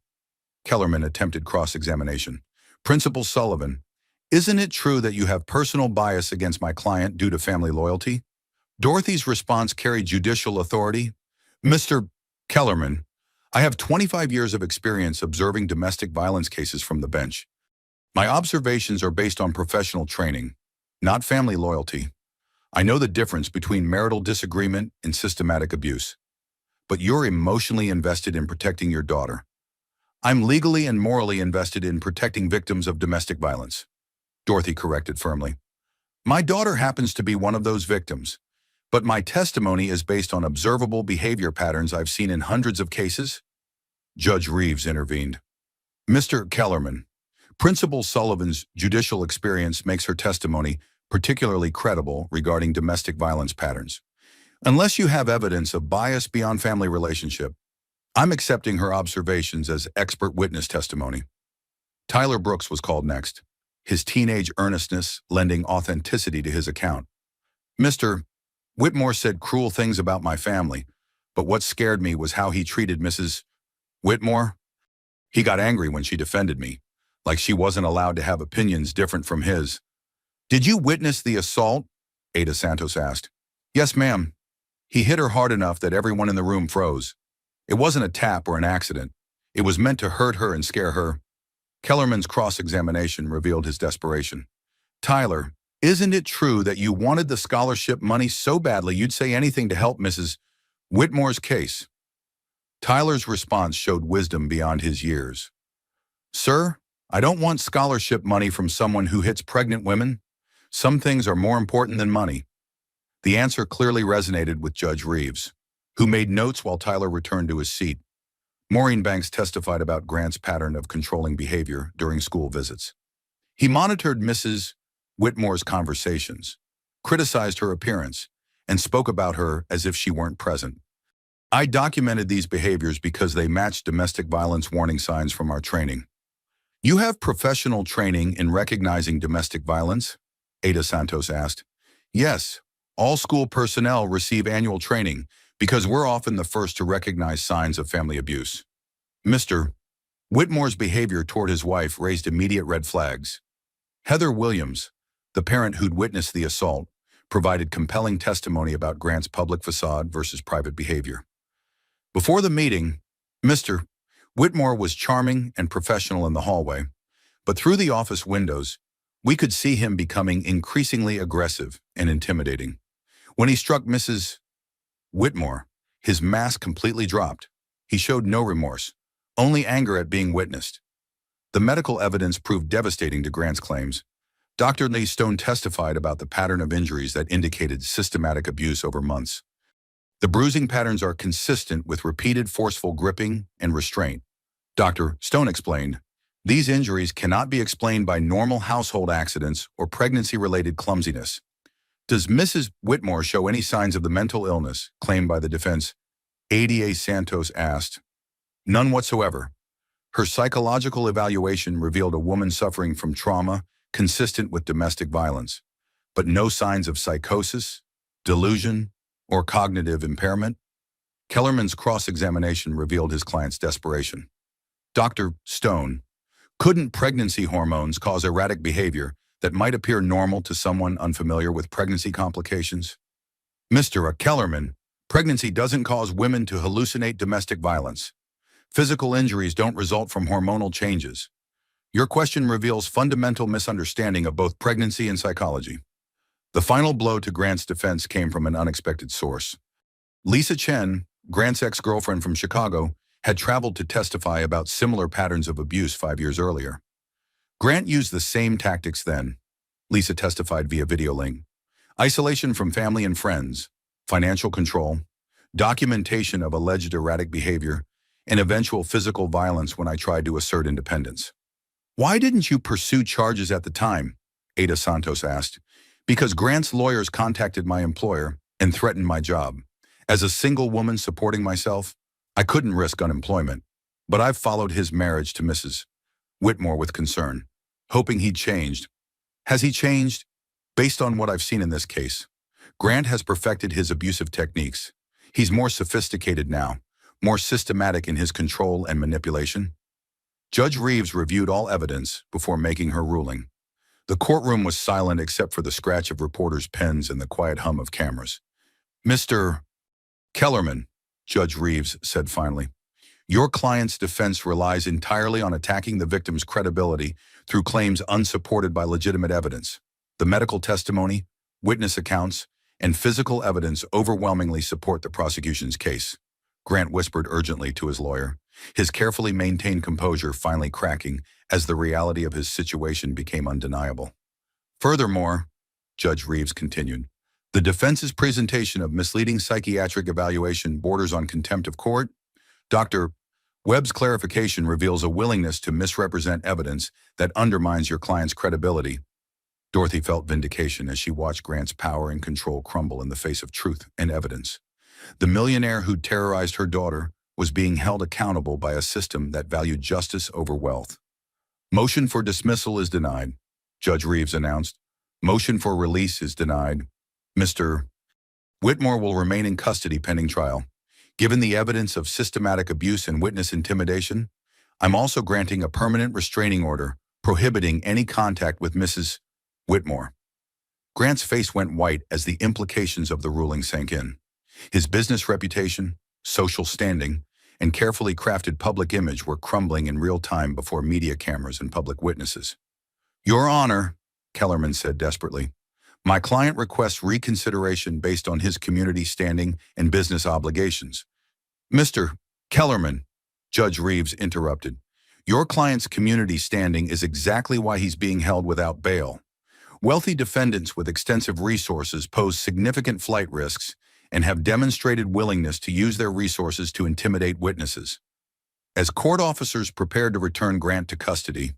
Kellerman attempted cross-examination. Principal Sullivan, isn't it true that you have personal bias against my client due to family loyalty? Dorothy's response carried judicial authority. Mr. Kellerman, I have 25 years of experience observing domestic violence cases from the bench. My observations are based on professional training, not family loyalty. I know the difference between marital disagreement and systematic abuse. But you're emotionally invested in protecting your daughter. I'm legally and morally invested in protecting victims of domestic violence, Dorothy corrected firmly. My daughter happens to be one of those victims, but my testimony is based on observable behavior patterns I've seen in hundreds of cases. Judge Reeves intervened. Mr. Kellerman, Principal Sullivan's judicial experience makes her testimony particularly credible regarding domestic violence patterns. Unless you have evidence of bias beyond family relationship, I'm accepting her observations as expert witness testimony. Tyler Brooks was called next, his teenage earnestness lending authenticity to his account. Mr. Whitmore said cruel things about my family, but what scared me was how he treated Mrs. Whitmore. He got angry when she defended me, like she wasn't allowed to have opinions different from his. Did you witness the assault? Ada Santos asked. Yes, ma'am. He hit her hard enough that everyone in the room froze. It wasn't a tap or an accident. It was meant to hurt her and scare her. Kellerman's cross-examination revealed his desperation. Tyler, isn't it true that you wanted the scholarship money so badly you'd say anything to help Mrs. Whitmore's case? Tyler's response showed wisdom beyond his years. Sir, I don't want scholarship money from someone who hits pregnant women. Some things are more important than money. The answer clearly resonated with Judge Reeves, who made notes while Tyler returned to his seat. Maureen Banks testified about Grant's pattern of controlling behavior during school visits. He monitored Mrs. Whitmore's conversations, criticized her appearance, and spoke about her as if she weren't present. I documented these behaviors because they matched domestic violence warning signs from our training. You have professional training in recognizing domestic violence? Ada Santos asked. Yes, all school personnel receive annual training because we're often the first to recognize signs of family abuse. Mr. Whitmore's behavior toward his wife raised immediate red flags. Heather Williams, the parent who'd witnessed the assault, provided compelling testimony about Grant's public facade versus private behavior. Before the meeting, Mr. Whitmore was charming and professional in the hallway, but through the office windows, we could see him becoming increasingly aggressive and intimidating. When he struck Mrs. Whitmore, his mask completely dropped. He showed no remorse, only anger at being witnessed. The medical evidence proved devastating to Grant's claims. Dr. Lee Stone testified about the pattern of injuries that indicated systematic abuse over months. The bruising patterns are consistent with repeated forceful gripping and restraint. Dr. Stone explained, these injuries cannot be explained by normal household accidents or pregnancy-related clumsiness. Does Mrs. Whitmore show any signs of the mental illness claimed by the defense? Ada Santos asked. None whatsoever. Her psychological evaluation revealed a woman suffering from trauma consistent with domestic violence, but no signs of psychosis, delusion, or cognitive impairment. Kellerman's cross-examination revealed his client's desperation. Dr. Stone, couldn't pregnancy hormones cause erratic behavior that might appear normal to someone unfamiliar with pregnancy complications? Mr. Kellerman, pregnancy doesn't cause women to hallucinate domestic violence. Physical injuries don't result from hormonal changes. Your question reveals fundamental misunderstanding of both pregnancy and psychology. The final blow to Grant's defense came from an unexpected source. Lisa Chen, Grant's ex-girlfriend from Chicago, had traveled to testify about similar patterns of abuse 5 years earlier. Grant used the same tactics then, Lisa testified via video link. Isolation from family and friends, financial control, documentation of alleged erratic behavior, and eventual physical violence when I tried to assert independence. Why didn't you pursue charges at the time? Ada Santos asked. Because Grant's lawyers contacted my employer and threatened my job. As a single woman supporting myself, I couldn't risk unemployment, but I've followed his marriage to Mrs. Whitmore with concern, hoping he'd changed. Has he changed? Based on what I've seen in this case, Grant has perfected his abusive techniques. He's more sophisticated now, more systematic in his control and manipulation. Judge Reeves reviewed all evidence before making her ruling. The courtroom was silent except for the scratch of reporters' pens and the quiet hum of cameras. Mr. Kellerman, Judge Reeves said finally, your client's defense relies entirely on attacking the victim's credibility through claims unsupported by legitimate evidence. The medical testimony, witness accounts, and physical evidence overwhelmingly support the prosecution's case, Grant whispered urgently to his lawyer, his carefully maintained composure finally cracking as the reality of his situation became undeniable. Furthermore, Judge Reeves continued, the defense's presentation of misleading psychiatric evaluation borders on contempt of court. Dr. Webb's clarification reveals a willingness to misrepresent evidence that undermines your client's credibility. Dorothy felt vindication as she watched Grant's power and control crumble in the face of truth and evidence. The millionaire who terrorized her daughter was being held accountable by a system that valued justice over wealth. Motion for dismissal is denied, Judge Reeves announced. Motion for release is denied. Mr. Whitmore will remain in custody pending trial. Given the evidence of systematic abuse and witness intimidation, I'm also granting a permanent restraining order prohibiting any contact with Mrs. Whitmore. Grant's face went white as the implications of the ruling sank in. His business reputation, social standing, and carefully crafted public image were crumbling in real time before media cameras and public witnesses. Your Honor, Kellerman said desperately, my client requests reconsideration based on his community standing and business obligations. Mr. Kellerman, Judge Reeves interrupted, your client's community standing is exactly why he's being held without bail. Wealthy defendants with extensive resources pose significant flight risks and have demonstrated willingness to use their resources to intimidate witnesses. As court officers prepared to return Grant to custody,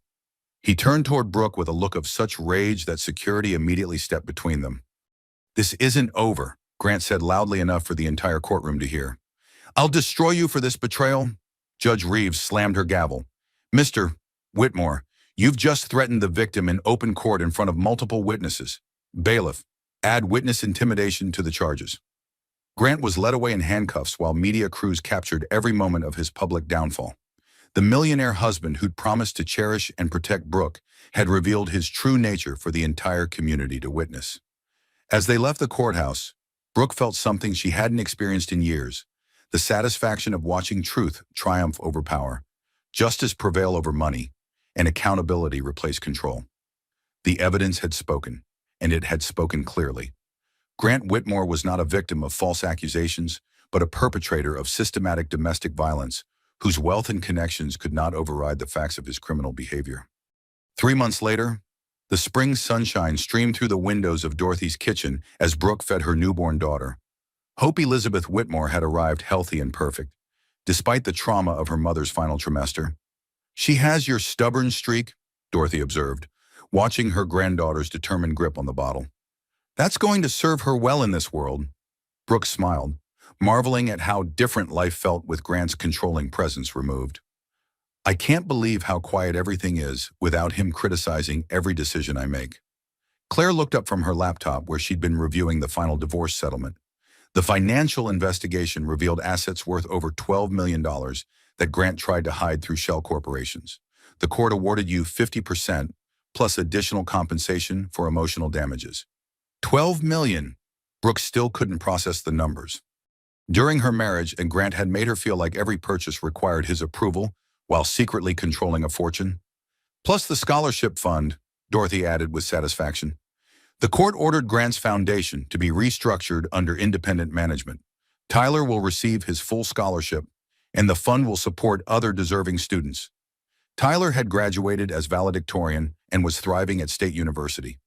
he turned toward Brooke with a look of such rage that security immediately stepped between them. This isn't over, Grant said loudly enough for the entire courtroom to hear. I'll destroy you for this betrayal. Judge Reeves slammed her gavel. Mr. Whitmore, you've just threatened the victim in open court in front of multiple witnesses. Bailiff, add witness intimidation to the charges. Grant was led away in handcuffs while media crews captured every moment of his public downfall. The millionaire husband who'd promised to cherish and protect Brooke had revealed his true nature for the entire community to witness. As they left the courthouse, Brooke felt something she hadn't experienced in years, the satisfaction of watching truth triumph over power, justice prevail over money, and accountability replace control. The evidence had spoken, and it had spoken clearly. Grant Whitmore was not a victim of false accusations, but a perpetrator of systematic domestic violence, whose wealth and connections could not override the facts of his criminal behavior. 3 months later, the spring sunshine streamed through the windows of Dorothy's kitchen as Brooke fed her newborn daughter. Hope Elizabeth Whitmore had arrived healthy and perfect, despite the trauma of her mother's final trimester. She has your stubborn streak, Dorothy observed, watching her granddaughter's determined grip on the bottle. That's going to serve her well in this world. Brooke smiled, marveling at how different life felt with Grant's controlling presence removed. I can't believe how quiet everything is without him criticizing every decision I make. Claire looked up from her laptop where she'd been reviewing the final divorce settlement. The financial investigation revealed assets worth over $12 million that Grant tried to hide through shell corporations. The court awarded you 50% plus additional compensation for emotional damages. $12 million. Brooke still couldn't process the numbers. During her marriage, and Grant had made her feel like every purchase required his approval while secretly controlling a fortune. Plus the scholarship fund, Dorothy added with satisfaction. The court ordered Grant's foundation to be restructured under independent management. Tyler will receive his full scholarship, and the fund will support other deserving students. Tyler had graduated as valedictorian and was thriving at State University.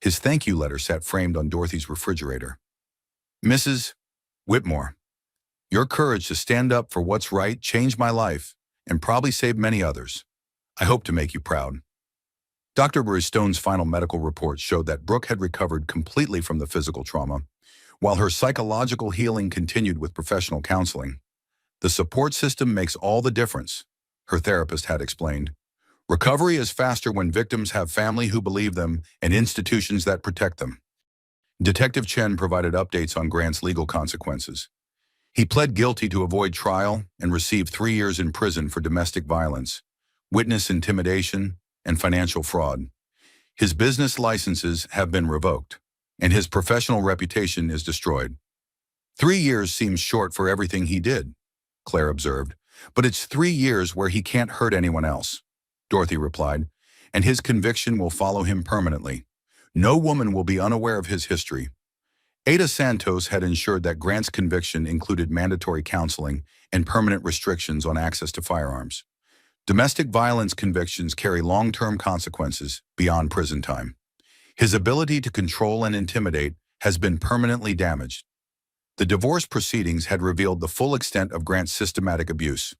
His thank you letter sat framed on Dorothy's refrigerator. Mrs. Whitmore, your courage to stand up for what's right changed my life and probably saved many others. I hope to make you proud. Dr. Bristone's final medical report showed that Brooke had recovered completely from the physical trauma, while her psychological healing continued with professional counseling. The support system makes all the difference, her therapist had explained. Recovery is faster when victims have family who believe them and institutions that protect them. Detective Chen provided updates on Grant's legal consequences. He pled guilty to avoid trial and received 3 years in prison for domestic violence, witness intimidation, and financial fraud. His business licenses have been revoked, and his professional reputation is destroyed. 3 years seems short for everything he did, Claire observed, but it's 3 years where he can't hurt anyone else, Dorothy replied, and his conviction will follow him permanently. No woman will be unaware of his history. Ada Santos had ensured that Grant's conviction included mandatory counseling and permanent restrictions on access to firearms. Domestic violence convictions carry long-term consequences beyond prison time. His ability to control and intimidate has been permanently damaged. The divorce proceedings had revealed the full extent of Grant's systematic abuse.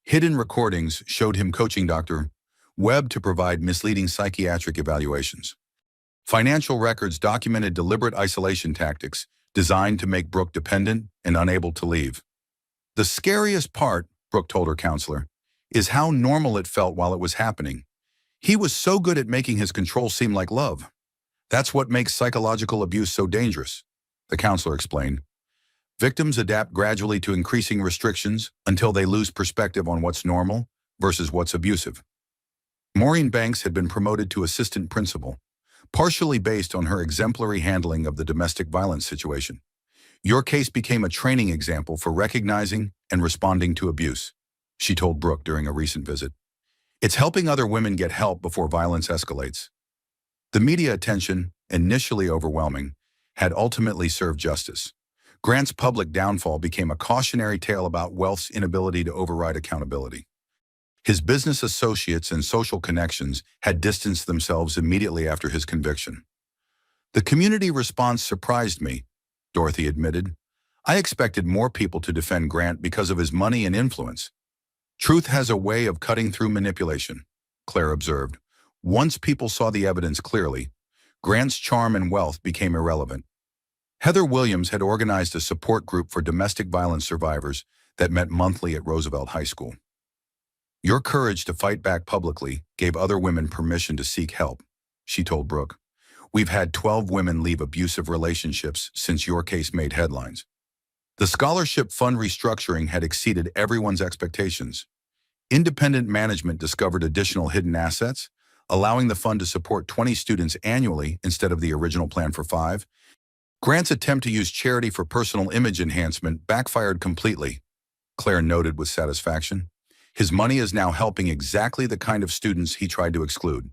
Hidden recordings showed him coaching Dr. Webb to provide misleading psychiatric evaluations. Financial records documented deliberate isolation tactics designed to make Brooke dependent and unable to leave. The scariest part, Brooke told her counselor, is how normal it felt while it was happening. He was so good at making his control seem like love. That's what makes psychological abuse so dangerous, the counselor explained. Victims adapt gradually to increasing restrictions until they lose perspective on what's normal versus what's abusive. Maureen Banks had been promoted to assistant principal, partially based on her exemplary handling of the domestic violence situation. Your case became a training example for recognizing and responding to abuse, she told Brooke during a recent visit. It's helping other women get help before violence escalates. The media attention, initially overwhelming, had ultimately served justice. Grant's public downfall became a cautionary tale about wealth's inability to override accountability. His business associates and social connections had distanced themselves immediately after his conviction. The community response surprised me, Dorothy admitted. I expected more people to defend Grant because of his money and influence. Truth has a way of cutting through manipulation, Claire observed. Once people saw the evidence clearly, Grant's charm and wealth became irrelevant. Heather Williams had organized a support group for domestic violence survivors that met monthly at Roosevelt High School. Your courage to fight back publicly gave other women permission to seek help, she told Brooke. We've had 12 women leave abusive relationships since your case made headlines. The scholarship fund restructuring had exceeded everyone's expectations. Independent management discovered additional hidden assets, allowing the fund to support 20 students annually instead of the original plan for 5. Grant's attempt to use charity for personal image enhancement backfired completely, Claire noted with satisfaction. His money is now helping exactly the kind of students he tried to exclude.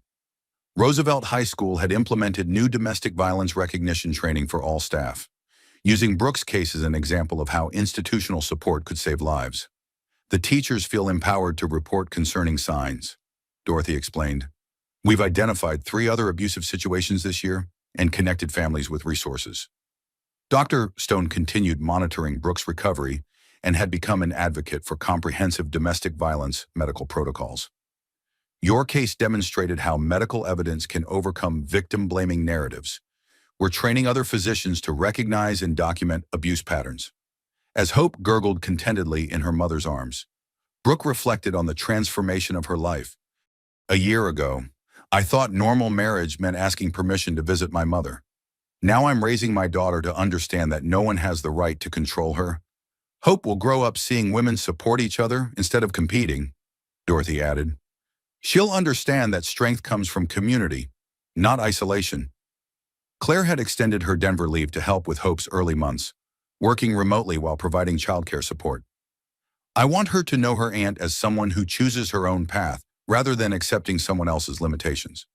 Roosevelt High School had implemented new domestic violence recognition training for all staff, using Brooke's case as an example of how institutional support could save lives. The teachers feel empowered to report concerning signs, Dorothy explained. We've identified 3 other abusive situations this year and connected families with resources. Dr. Stone continued monitoring Brooke's recovery and had become an advocate for comprehensive domestic violence medical protocols. Your case demonstrated how medical evidence can overcome victim-blaming narratives. We're training other physicians to recognize and document abuse patterns. As Hope gurgled contentedly in her mother's arms, Brooke reflected on the transformation of her life. A year ago, I thought normal marriage meant asking permission to visit my mother. Now I'm raising my daughter to understand that no one has the right to control her. Hope will grow up seeing women support each other instead of competing, Dorothy added. She'll understand that strength comes from community, not isolation. Claire had extended her Denver leave to help with Hope's early months, working remotely while providing childcare support. I want her to know her aunt as someone who chooses her own path rather than accepting someone else's limitations.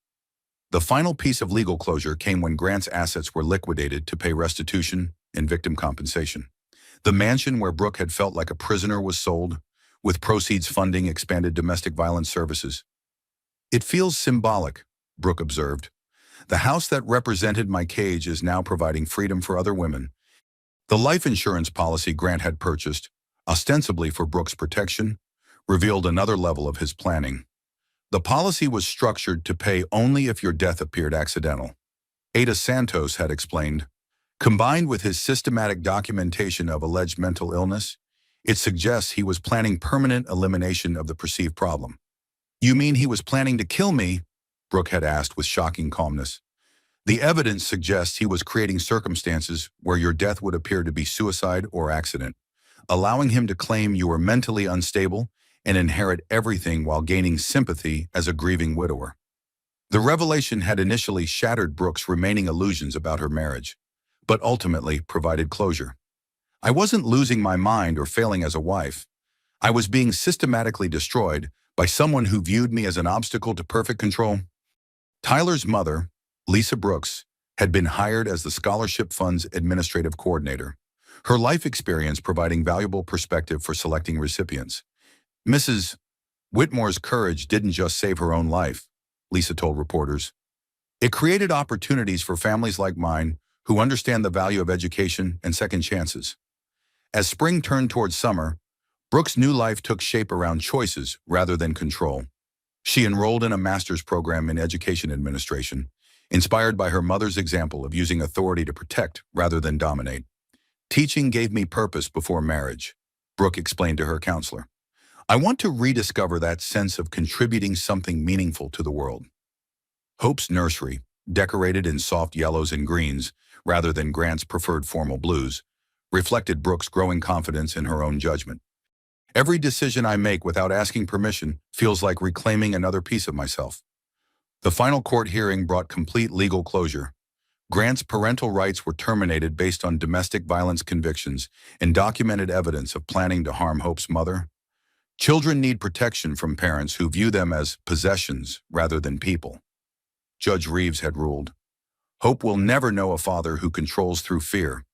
The final piece of legal closure came when Grant's assets were liquidated to pay restitution and victim compensation. The mansion where Brooke had felt like a prisoner was sold, with proceeds funding expanded domestic violence services. It feels symbolic, Brooke observed. The house that represented my cage is now providing freedom for other women. The life insurance policy Grant had purchased, ostensibly for Brooke's protection, revealed another level of his planning. The policy was structured to pay only if your death appeared accidental. Ada Santos had explained. Combined with his systematic documentation of alleged mental illness, it suggests he was planning permanent elimination of the perceived problem. You mean he was planning to kill me? Brooke had asked with shocking calmness. The evidence suggests he was creating circumstances where your death would appear to be suicide or accident, allowing him to claim you were mentally unstable and inherit everything while gaining sympathy as a grieving widower. The revelation had initially shattered Brooke's remaining illusions about her marriage, but ultimately provided closure. I wasn't losing my mind or failing as a wife. I was being systematically destroyed by someone who viewed me as an obstacle to perfect control. Tyler's mother, Lisa Brooks, had been hired as the scholarship fund's administrative coordinator, her life experience providing valuable perspective for selecting recipients. Mrs. Whitmore's courage didn't just save her own life, Lisa told reporters. It created opportunities for families like mine who understand the value of education and second chances. As spring turned towards summer, Brooks' new life took shape around choices rather than control. She enrolled in a master's program in education administration, inspired by her mother's example of using authority to protect rather than dominate. Teaching gave me purpose before marriage, Brooke explained to her counselor. I want to rediscover that sense of contributing something meaningful to the world. Hope's nursery, decorated in soft yellows and greens rather than Grant's preferred formal blues, reflected Brooke's growing confidence in her own judgment. Every decision I make without asking permission feels like reclaiming another piece of myself. The final court hearing brought complete legal closure. Grant's parental rights were terminated based on domestic violence convictions and documented evidence of planning to harm Hope's mother. Children need protection from parents who view them as possessions rather than people. Judge Reeves had ruled. Hope will never know a father who controls through fear,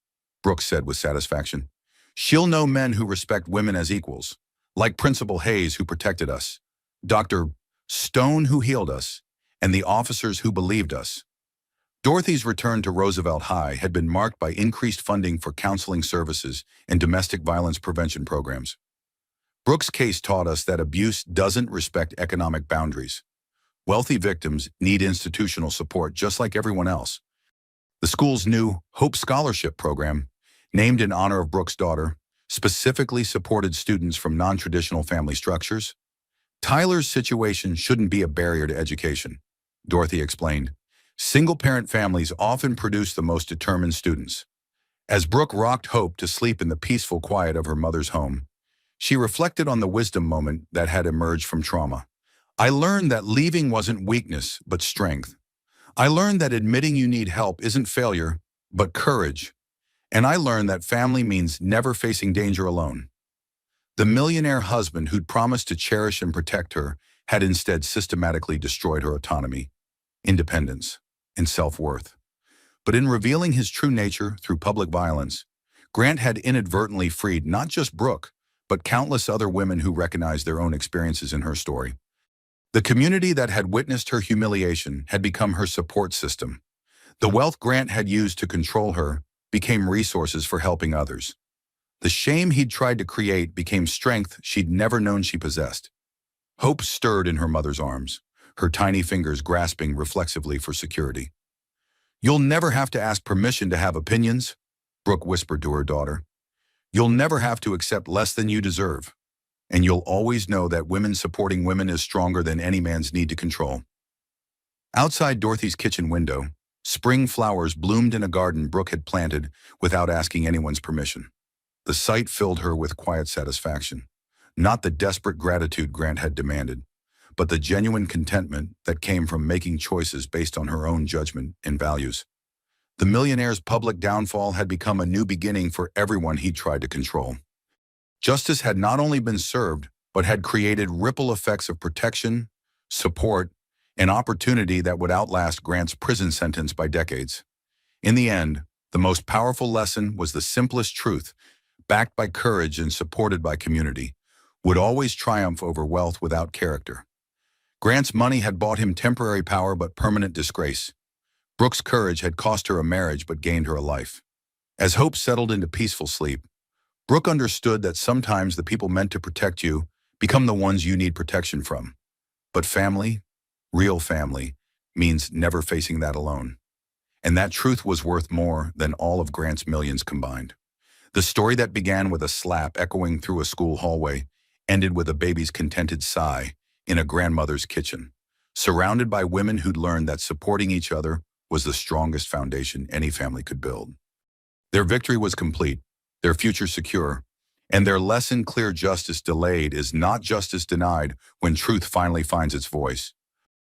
Brooks said with satisfaction. She'll know men who respect women as equals, like Principal Hayes who protected us, Dr. Stone who healed us, and the officers who believed us. Dorothy's return to Roosevelt High had been marked by increased funding for counseling services and domestic violence prevention programs. Brooks' case taught us that abuse doesn't respect economic boundaries. Wealthy victims need institutional support just like everyone else. The school's new Hope Scholarship program, named in honor of Brooks' daughter, specifically supported students from non-traditional family structures. Tyler's situation shouldn't be a barrier to education, Dorothy explained. Single-parent families often produce the most determined students. As Brooke rocked Hope to sleep in the peaceful quiet of her mother's home, she reflected on the wisdom moment that had emerged from trauma. I learned that leaving wasn't weakness, but strength. I learned that admitting you need help isn't failure, but courage. And I learned that family means never facing danger alone. The millionaire husband who'd promised to cherish and protect her had instead systematically destroyed her autonomy, independence, and self-worth. But in revealing his true nature through public violence, Grant had inadvertently freed not just Brooke, but countless other women who recognized their own experiences in her story. The community that had witnessed her humiliation had become her support system. The wealth Grant had used to control her became resources for helping others. The shame he'd tried to create became strength she'd never known she possessed. Hope stirred in her mother's arms, her tiny fingers grasping reflexively for security. You'll never have to ask permission to have opinions, Brooke whispered to her daughter. You'll never have to accept less than you deserve. And you'll always know that women supporting women is stronger than any man's need to control. Outside Dorothy's kitchen window, spring flowers bloomed in a garden Brooke had planted without asking anyone's permission. The sight filled her with quiet satisfaction, not the desperate gratitude Grant had demanded, but the genuine contentment that came from making choices based on her own judgment and values. The millionaire's public downfall had become a new beginning for everyone he tried to control. Justice had not only been served, but had created ripple effects of protection, support, and opportunity that would outlast Grant's prison sentence by decades. In the end, the most powerful lesson was the simplest truth, backed by courage and supported by community, would always triumph over wealth without character. Grant's money had bought him temporary power but permanent disgrace. Brooke's courage had cost her a marriage but gained her a life. As Hope settled into peaceful sleep, Brooke understood that sometimes the people meant to protect you become the ones you need protection from. But family, real family, means never facing that alone. And that truth was worth more than all of Grant's millions combined. The story that began with a slap echoing through a school hallway ended with a baby's contented sigh in a grandmother's kitchen, surrounded by women who'd learned that supporting each other was the strongest foundation any family could build. Their victory was complete, their future secure, and their lesson clear: justice delayed is not justice denied when truth finally finds its voice.